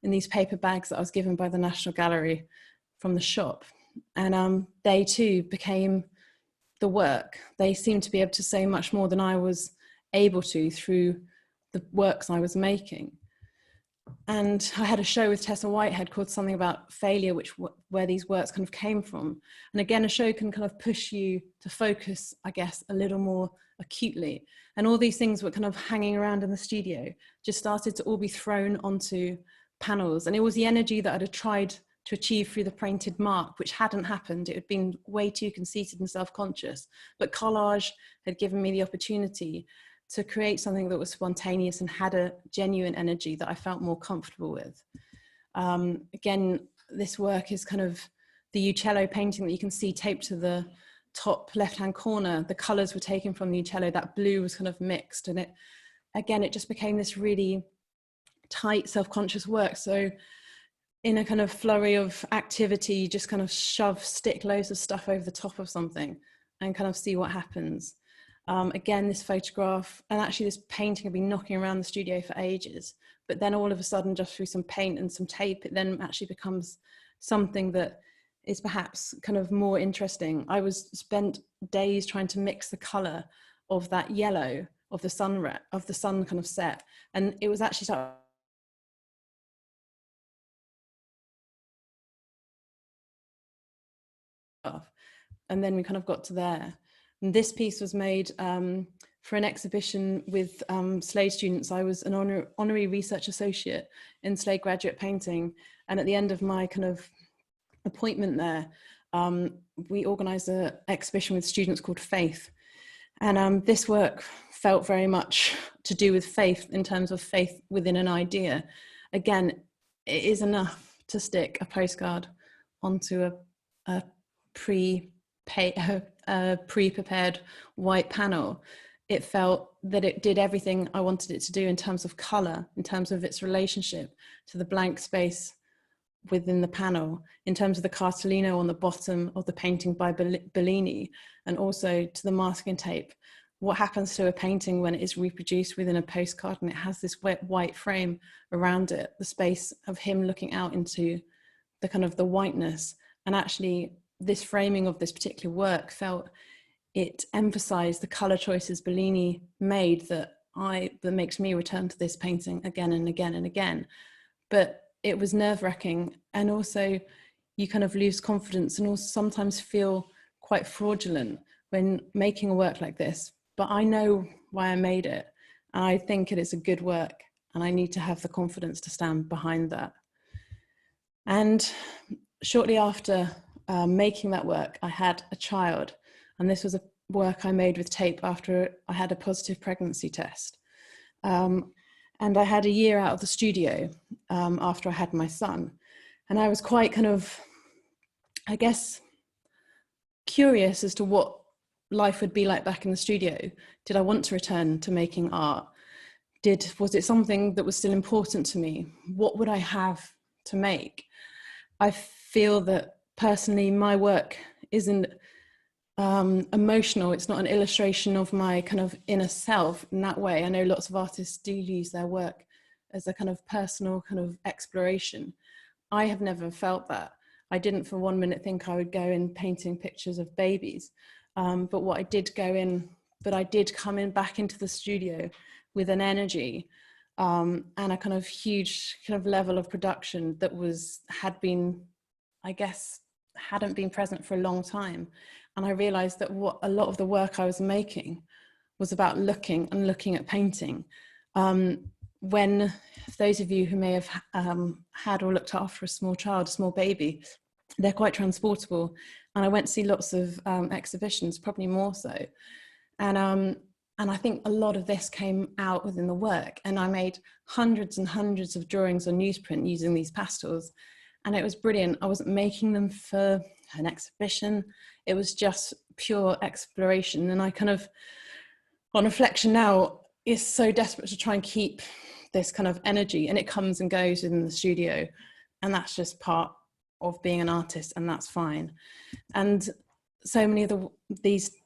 in these paper bags that I was given by the National Gallery from the shop. And they too became the work. They seemed to be able to say much more than I was able to through the works I was making. And I had a show with Tessa Whitehead called Something About Failure, where these works kind of came from. And again, a show can kind of push you to focus, I guess, a little more acutely. And all these things were kind of hanging around in the studio, just started to all be thrown onto panels. And it was the energy that I'd tried to achieve through the painted mark, which hadn't happened. It had been way too conceited and self-conscious. But collage had given me the opportunity to create something that was spontaneous and had a genuine energy that I felt more comfortable with. Again, this work is kind of the Uccello painting that you can see taped to the top left-hand corner. The colours were taken from the Uccello, that blue was kind of mixed, and it just became this really tight, self-conscious work. So in a kind of flurry of activity, you just kind of stick loads of stuff over the top of something and kind of see what happens. Again, this photograph, and actually this painting had been knocking around the studio for ages, but then all of a sudden, just through some paint and some tape, it then actually becomes something that is perhaps kind of more interesting. I spent days trying to mix the color of that yellow of the sun kind of set, and it was actually sort of, and then we kind of got to there. And this piece was made for an exhibition with Slade students. I was an honorary research associate in Slade graduate painting, and at the end of my kind of appointment there, we organised an exhibition with students called Faith. And this work felt very much to do with faith, in terms of faith within an idea. Again, it is enough to stick a postcard onto a pre-prepared white panel. It felt that it did everything I wanted it to do in terms of colour, in terms of its relationship to the blank space within the panel, in terms of the cartellino on the bottom of the painting by Bellini, and also to the masking tape. What happens to a painting when it is reproduced within a postcard and it has this wet white frame around it, the space of him looking out into the kind of the whiteness. And actually this framing of this particular work felt it emphasized the color choices Bellini made that makes me return to this painting again and again and again. But it was nerve-wracking, and also you kind of lose confidence and also sometimes feel quite fraudulent when making a work like this. But I know why I made it, and I think it is a good work, and I need to have the confidence to stand behind that. And shortly after making that work, I had a child, and this was a work I made with tape after I had a positive pregnancy test. And I had a year out of the studio after I had my son. And I was quite kind of, I guess, curious as to what life would be like back in the studio. Did I want to return to making art? Was it something that was still important to me? What would I have to make? I feel that personally my work isn't emotional. It's not an illustration of my kind of inner self in that way. I know lots of artists do use their work as a kind of personal kind of exploration. I have never felt that. I didn't for 1 minute think I would go in painting pictures of babies. But what I did I did come in back into the studio with an energy and a kind of huge kind of level of production that hadn't been present for a long time. And I realized that what a lot of the work I was making was about looking at painting. When those of you who may have had or looked after a small child, a small baby, they're quite transportable. And I went to see lots of exhibitions, probably more so. And I think a lot of this came out within the work. And I made hundreds and hundreds of drawings on newsprint using these pastels. And it was brilliant. I wasn't making them for an exhibition. It was just pure exploration. And I kind of, on reflection now, is so desperate to try and keep this kind of energy, and it comes and goes within the studio. And that's just part of being an artist, and that's fine. And so many of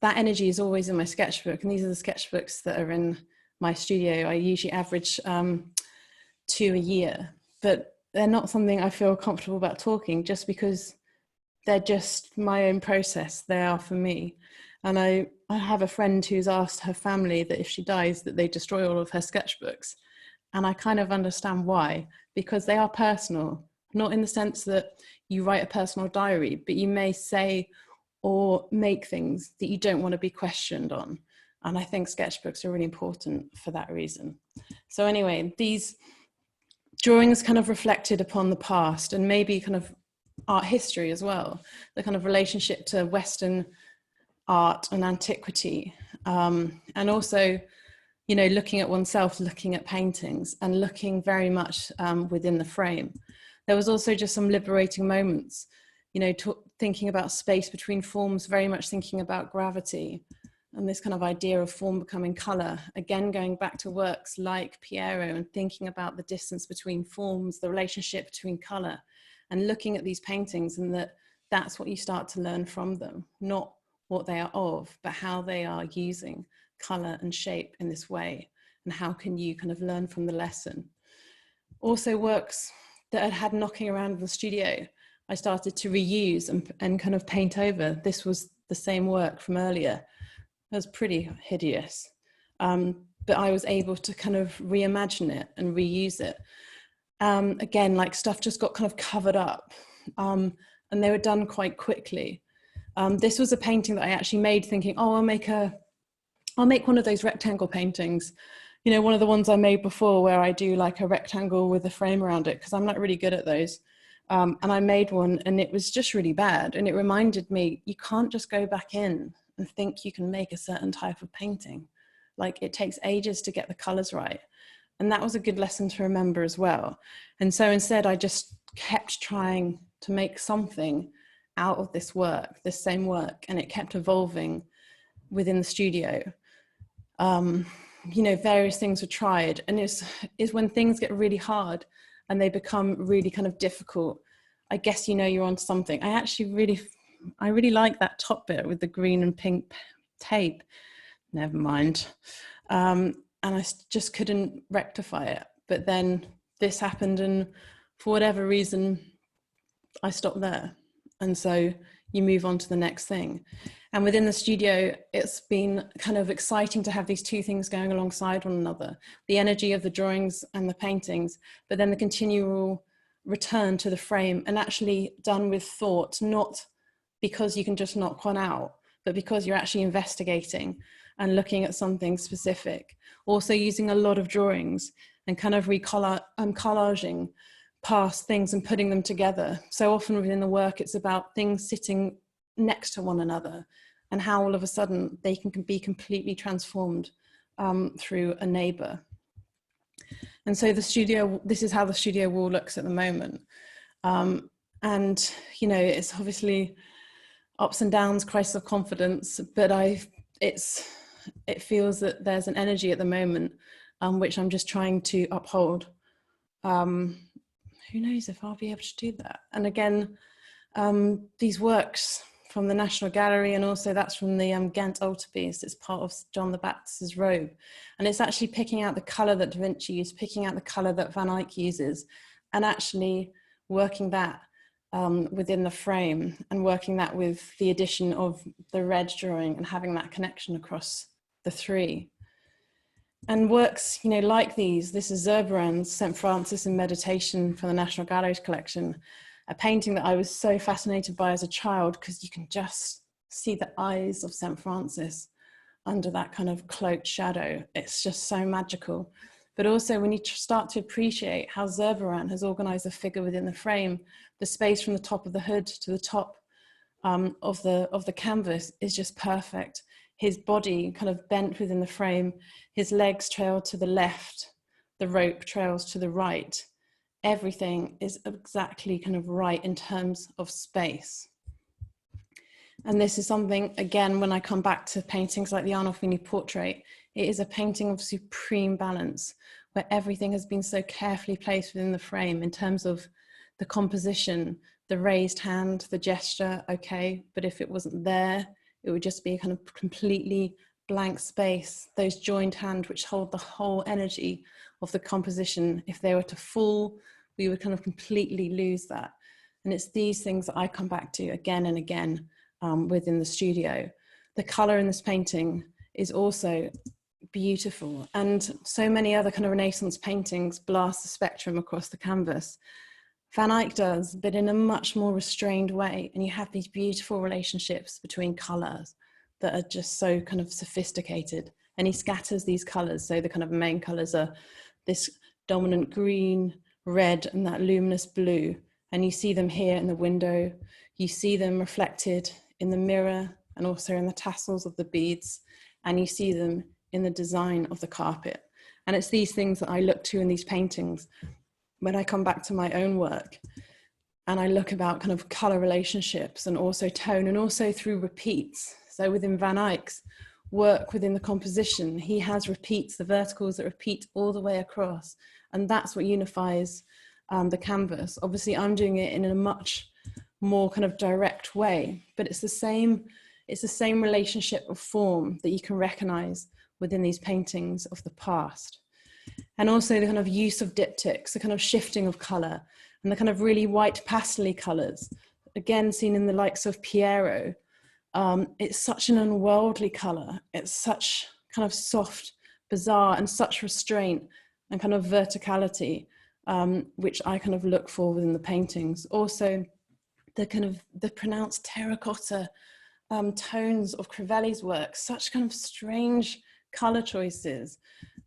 that energy is always in my sketchbook, and these are the sketchbooks that are in my studio. I usually average 2 a year, but they're not something I feel comfortable about talking, just because they're just my own process. They are for me. And I have a friend who's asked her family that if she dies, that they destroy all of her sketchbooks. And I kind of understand why, because they are personal, not in the sense that you write a personal diary, but you may say or make things that you don't want to be questioned on. And I think sketchbooks are really important for that reason. So anyway, these drawings kind of reflected upon the past and maybe kind of art history as well, the kind of relationship to Western art and antiquity, and also, you know, looking at oneself, looking at paintings and looking very much within the frame. There was also just some liberating moments, you know, thinking about space between forms, very much thinking about gravity and this kind of idea of form becoming color. Again, going back to works like Piero and thinking about the distance between forms, the relationship between color, and looking at these paintings, and that's what you start to learn from them, not what they are of, but how they are using color and shape in this way? And how can you kind of learn from the lesson? Also works that I'd had knocking around in the studio, I started to reuse and kind of paint over. This was the same work from earlier. It was pretty hideous. But I was able to kind of reimagine it and reuse it. Again, like stuff just got kind of covered up, and they were done quite quickly. This was a painting that I actually made thinking, oh, I'll make one of those rectangle paintings. You know, one of the ones I made before where I do like a rectangle with a frame around it, because I'm not really good at those. And I made one and it was just really bad. And it reminded me, you can't just go back in and think you can make a certain type of painting. Like it takes ages to get the colors right. And that was a good lesson to remember as well. And so instead I just kept trying to make something out of this work, this same work, and it kept evolving within the studio. You know, various things were tried, and is when things get really hard and they become really kind of difficult, I guess, you know, you're on something. I really like that top bit with the green and pink tape. Never mind. And I just couldn't rectify it. But then this happened, and for whatever reason, I stopped there. And so you move on to the next thing. And within the studio, it's been kind of exciting to have these two things going alongside one another, the energy of the drawings and the paintings, but then the continual return to the frame, and actually done with thought, not because you can just knock one out, but because you're actually investigating and looking at something specific. Also using a lot of drawings and kind of collaging past things and putting them together. So often within the work, it's about things sitting next to one another and how all of a sudden they can be completely transformed through a neighbor. And so this is how the studio wall looks at the moment. And, you know, it's obviously ups and downs, crisis of confidence, but it feels that there's an energy at the moment, which I'm just trying to uphold. Who knows if I'll be able to do that? And again, these works from the National Gallery, and also that's from the Ghent Altarpiece. It's part of John the Baptist's robe. And it's actually picking out the color that Da Vinci used, picking out the color that Van Eyck uses, and actually working that within the frame, and working that with the addition of the red drawing and having that connection across the three. And works, you know, like these, this is Zurbarand's St. Francis in Meditation from the National Gallery's collection, a painting that I was so fascinated by as a child, because you can just see the eyes of St. Francis under that kind of cloaked shadow. It's just so magical. But also when you start to appreciate how Zurbarand has organized the figure within the frame, the space from the top of the hood to the top of the canvas is just perfect. His body kind of bent within the frame, his legs trail to the left, the rope trails to the right. Everything is exactly kind of right in terms of space. And this is something, again, when I come back to paintings like the Arnolfini portrait, it is a painting of supreme balance, where everything has been so carefully placed within the frame in terms of the composition, the raised hand, the gesture, okay, but if it wasn't there, it would just be a kind of completely blank space, those joined hands which hold the whole energy of the composition. If they were to fall, we would kind of completely lose that. And it's these things that I come back to again and again within the studio. The color in this painting is also beautiful, and so many other kind of Renaissance paintings blast the spectrum across the canvas. Van Eyck does, but in a much more restrained way. And you have these beautiful relationships between colors that are just so kind of sophisticated. And he scatters these colors. So the kind of main colors are this dominant green, red, and that luminous blue. And you see them here in the window. You see them reflected in the mirror and also in the tassels of the beads. And you see them in the design of the carpet. And it's these things that I look to in these paintings when I come back to my own work, and I look about kind of color relationships and also tone, and also through repeats. So within Van Eyck's work, within the composition, he has repeats, the verticals that repeat all the way across. And that's what unifies the canvas. Obviously I'm doing it in a much more kind of direct way, but it's the same relationship of form that you can recognize within these paintings of the past. And also the kind of use of diptychs, the kind of shifting of colour, and the kind of really white pastel-y colours, again seen in the likes of Piero. It's such an unworldly colour. It's such kind of soft, bizarre, and such restraint and kind of verticality, which I kind of look for within the paintings. Also, the pronounced terracotta tones of Crivelli's work, such kind of strange colour choices,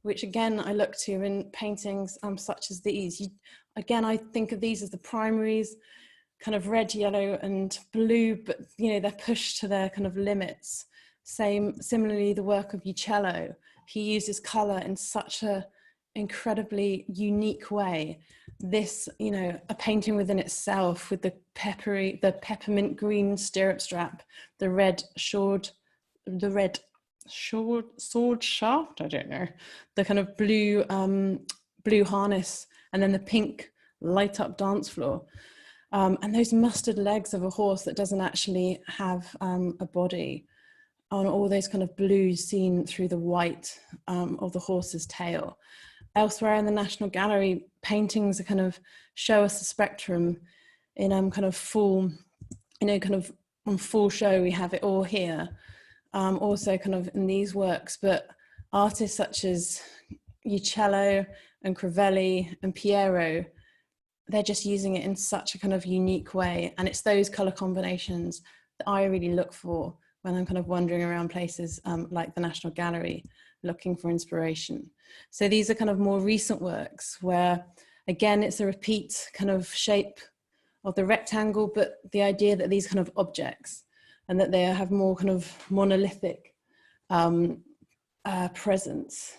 which again I look to in paintings such as these. Again, I think of these as the primaries, kind of red, yellow and blue, but they're pushed to their kind of limits. Similarly, the work of Uccello, he uses colour in such a incredibly unique way. This, a painting within itself, with the peppermint green stirrup strap, the red sword shaft, I don't know, the kind of blue harness, and then the pink light up dance floor, and those mustard legs of a horse that doesn't actually have a body, on all those kind of blues seen through the white of the horse's tail. Elsewhere in the National Gallery, paintings are kind of show us the spectrum in kind of full, kind of on full show. We have it all here. Also kind of in these works, but artists such as Uccello and Crivelli and Piero, they're just using it in such a kind of unique way. And it's those color combinations that I really look for when I'm kind of wandering around places like the National Gallery, looking for inspiration. So these are kind of more recent works where, again, it's a repeat kind of shape of the rectangle, but the idea that these kind of objects, and that they have more kind of monolithic presence.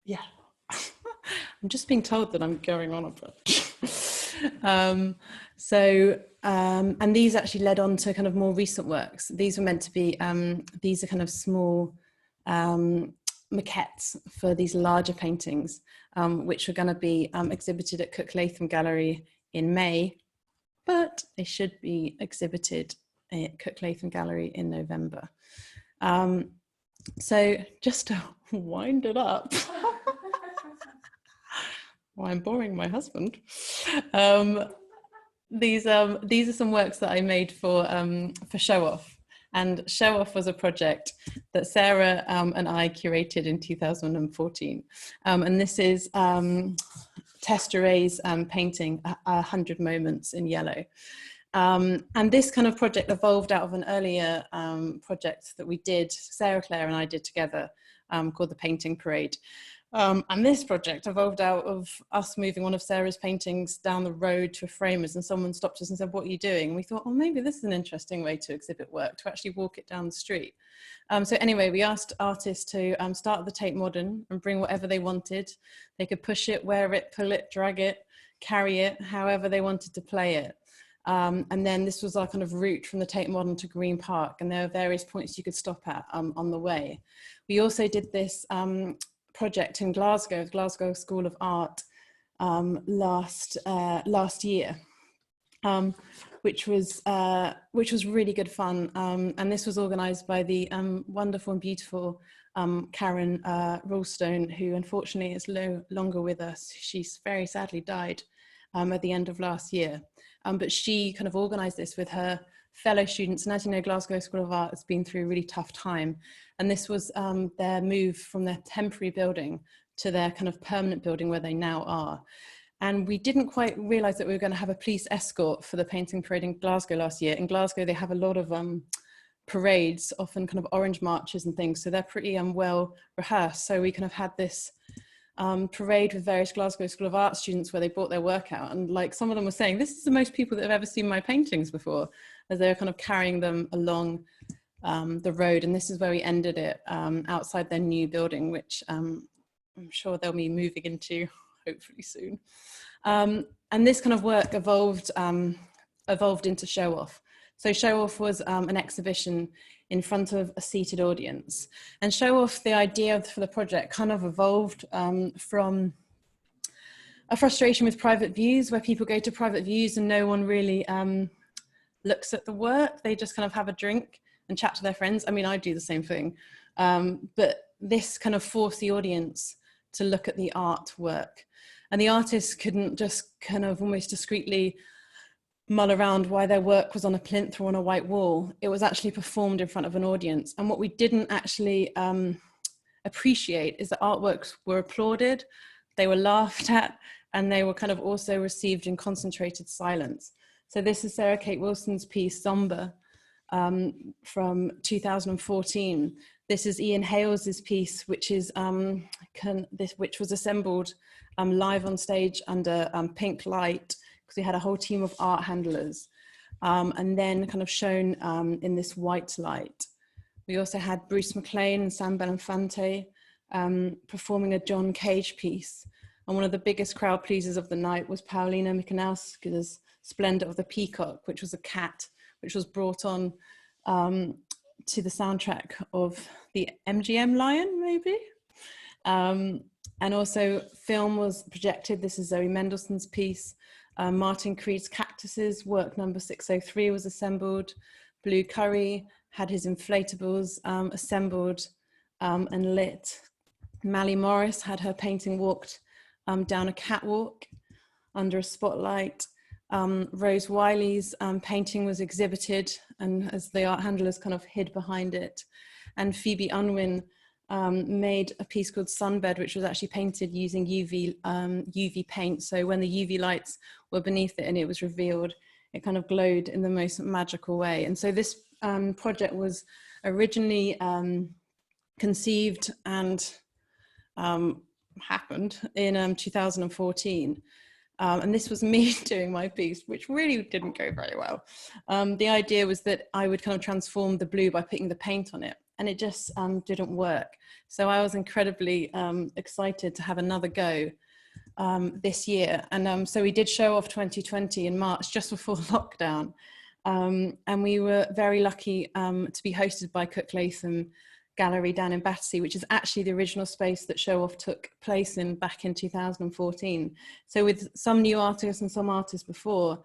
Yeah, I'm just being told that I'm going on a bit. And these actually led on to kind of more recent works. These were meant to be, these are kind of small maquettes for these larger paintings, which were going to be exhibited at Cook Latham Gallery in May, but they should be exhibited at Cook Latham Gallery in November. So just to wind it up, well, I'm boring my husband. These are some works that I made for Show Off. And Show Off was a project that Sarah and I curated in 2014. And this is Tessa Whitehead's painting, 100 Moments in Yellow. And this kind of project evolved out of an earlier project that we did, Sarah Claire and I did together, called The Painting Parade. And this project evolved out of us moving one of Sarah's paintings down the road to a framer's, and someone stopped us and said, "What are you doing?" And we thought, oh, maybe this is an interesting way to exhibit work, to actually walk it down the street. So anyway, we asked artists to start at the Tate Modern and bring whatever they wanted. They could push it, wear it, pull it, drag it, carry it, however they wanted to play it. And then this was our kind of route from the Tate Modern to Green Park, and there are various points you could stop at on the way. We also did this project in Glasgow, Glasgow School of Art, last year, which was really good fun. And this was organised by the wonderful and beautiful Karen Ralston, who unfortunately is no longer with us. She's very sadly died at the end of last year. But she kind of organised this with her fellow students. And as you know, Glasgow School of Art has been through a really tough time. And this was their move from their temporary building to their kind of permanent building where they now are. And we didn't quite realise that we were going to have a police escort for the painting parade in Glasgow last year. In Glasgow, they have a lot of parades, often kind of orange marches and things. So they're pretty well rehearsed. So we kind of had this parade with various Glasgow School of Art students where they brought their work out. And like some of them were saying, this is the most people that have ever seen my paintings before, as they were kind of carrying them along the road. And this is where we ended it, outside their new building, which I'm sure they'll be moving into hopefully soon. And this kind of work evolved into Show Off. So Show Off was an exhibition in front of a seated audience. And Show Off, the idea for the project kind of evolved from a frustration with private views, where people go to private views and no one really looks at the work. They just kind of have a drink and chat to their friends. I mean, I do the same thing. But this kind of forced the audience to look at the artwork. And the artists couldn't just kind of almost discreetly mull around why their work was on a plinth or on a white wall. It was actually performed in front of an audience. And what we didn't actually appreciate is that artworks were applauded, they were laughed at, and they were kind of also received in concentrated silence. So this is Sarah Kate Wilson's piece, Somber, from 2014. This is Ian Hales's piece, which is which was assembled live on stage under pink light, because we had a whole team of art handlers, and then kind of shown in this white light. We also had Bruce McLean and Sam Belenfante performing a John Cage piece. And one of the biggest crowd pleasers of the night was Paulina Mikinowska's Splendor of the Peacock, which was a cat, which was brought on to the soundtrack of the MGM Lion, maybe. And also film was projected. This is Zoe Mendelssohn's piece. Martin Creed's Cactuses, work number 603 was assembled. Blue Curry had his inflatables assembled and lit. Mally Morris had her painting walked down a catwalk under a spotlight. Rose Wiley's painting was exhibited, and as the art handlers kind of hid behind it. And Phoebe Unwin made a piece called Sunbed, which was actually painted using UV paint. So when the UV lights were beneath it and it was revealed, it kind of glowed in the most magical way. And so this project was originally conceived and happened in 2014. And this was me doing my piece, which really didn't go very well. The idea was that I would kind of transform the blue by putting the paint on it, and it just didn't work. So I was incredibly excited to have another go this year. And so we did show off 2020 in March, just before lockdown. And we were very lucky to be hosted by Cook Latham Gallery down in Battersea, which is actually the original space that Show Off took place in back in 2014. So with some new artists and some artists before,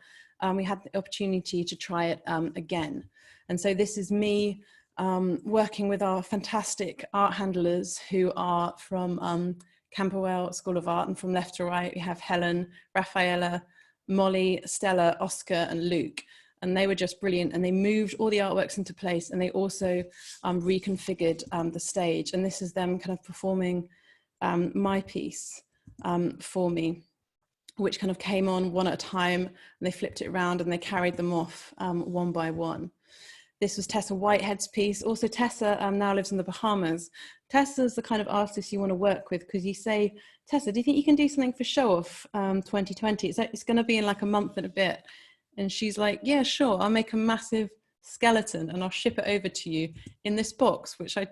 we had the opportunity to try it again. And so this is me working with our fantastic art handlers who are from Camberwell School of Art, and from left to right, we have Helen, Rafaela, Molly, Stella, Oscar, and Luke. And they were just brilliant, and they moved all the artworks into place, and they also reconfigured the stage. And this is them kind of performing my piece for me, which kind of came on one at a time, and they flipped it around and they carried them off one by one. This was Tessa Whitehead's piece. Also, Tessa now lives in the Bahamas. Tessa's the kind of artist you want to work with, because you say, Tessa, do you think you can do something for Show Off 2020? It's going to be in like a month and a bit. And she's like, yeah, sure, I'll make a massive skeleton and I'll ship it over to you in this box, which I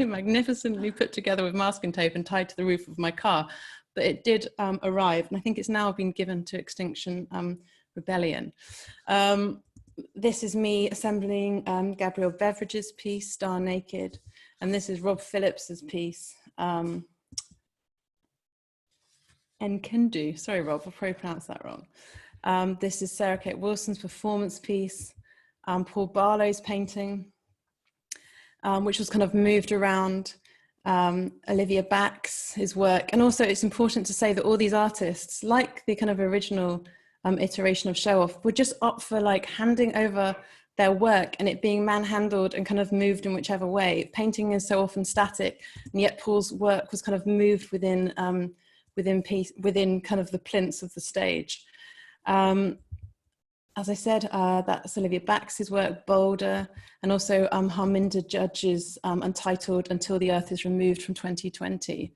magnificently put together with masking tape and tied to the roof of my car. But it did arrive, and I think it's now been given to Extinction Rebellion. This is me assembling Gabrielle Beveridge's piece, Star Naked. And this is Rob Phillips's piece, Enkendu. Sorry, Rob, I'll probably pronounce that wrong. This is Sarah Kate Wilson's performance piece, Paul Barlow's painting, which was kind of moved around, Olivia Bax, his work. And also it's important to say that all these artists, like the kind of original iteration of Show Off, were just up for like handing over their work and it being manhandled and kind of moved in whichever way. Painting is so often static, and yet Paul's work was kind of moved within kind of the plinths of the stage. As I said, that's Olivia Bax's work, Boulder, and also Harminder Judge's Untitled Until the Earth is Removed from 2020.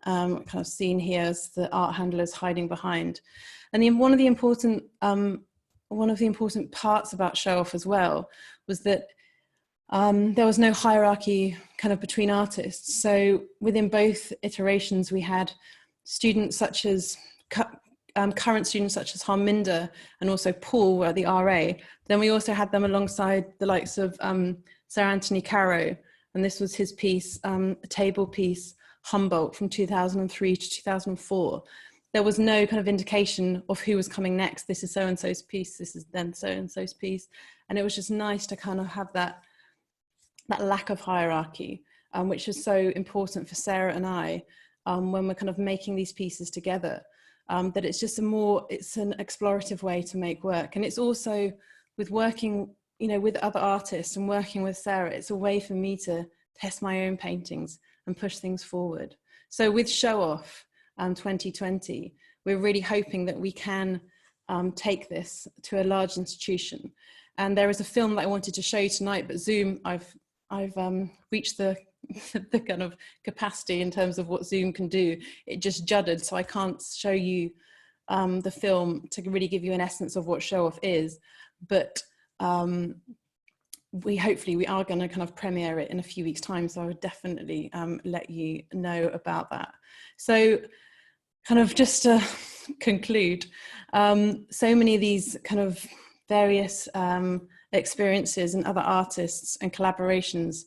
Kind of seen here as the art handlers hiding behind. And one of the important parts about Show Off as well was that there was no hierarchy kind of between artists. So within both iterations, we had students such as current students such as Harminder and also Paul were the RA. Then we also had them alongside the likes of Sir Anthony Caro, and this was his piece, a table piece, Humboldt, from 2003 to 2004. there was no kind of indication of who was coming next. This is so-and-so's piece, this is then so-and-so's piece. And it was just nice to kind of have that lack of hierarchy, which is so important for Sarah and I when we're kind of making these pieces together, that it's just it's an explorative way to make work. And it's also with working, you know, with other artists and working with Sarah, it's a way for me to test my own paintings and push things forward. So with Show Off 2020, we're really hoping that we can take this to a large institution. And there is a film that I wanted to show you tonight, but Zoom, I've reached the kind of capacity in terms of what Zoom can do. It just juddered, so I can't show you the film to really give you an essence of what Show Off is. But we are going to kind of premiere it in a few weeks' time, so I would definitely let you know about that. So kind of just to conclude, so many of these kind of various experiences and other artists and collaborations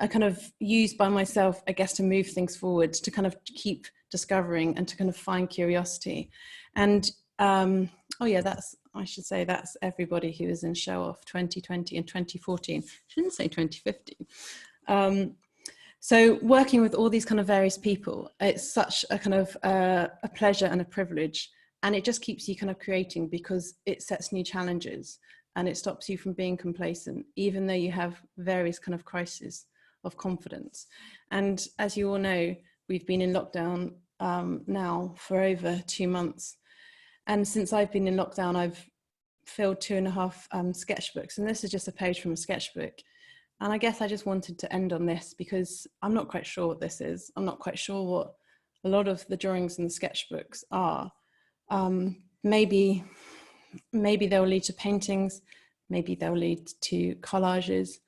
are kind of used by myself, I guess, to move things forward, to kind of keep discovering and to kind of find curiosity. And oh yeah, I should say that's everybody who was in Show Off 2020 and 2014. I shouldn't say 2015. So working with all these kind of various people, it's such a kind of a pleasure and a privilege. And it just keeps you kind of creating, because it sets new challenges and it stops you from being complacent, even though you have various kind of crises of confidence. And as you all know, we've been in lockdown now for over 2 months. And since I've been in lockdown, I've filled 2.5 sketchbooks. And this is just a page from a sketchbook. And I guess I just wanted to end on this, because I'm not quite sure what this is. I'm not quite sure what a lot of the drawings in the sketchbooks are. Maybe they'll lead to paintings, maybe they'll lead to collages,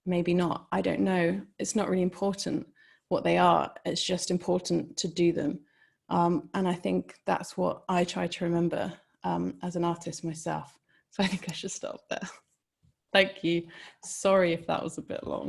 maybe not, I don't know. It's not really important what they are, it's just important to do them. And I think that's what I try to remember as an artist myself. So I think I should stop there. Thank you. Sorry if that was a bit long.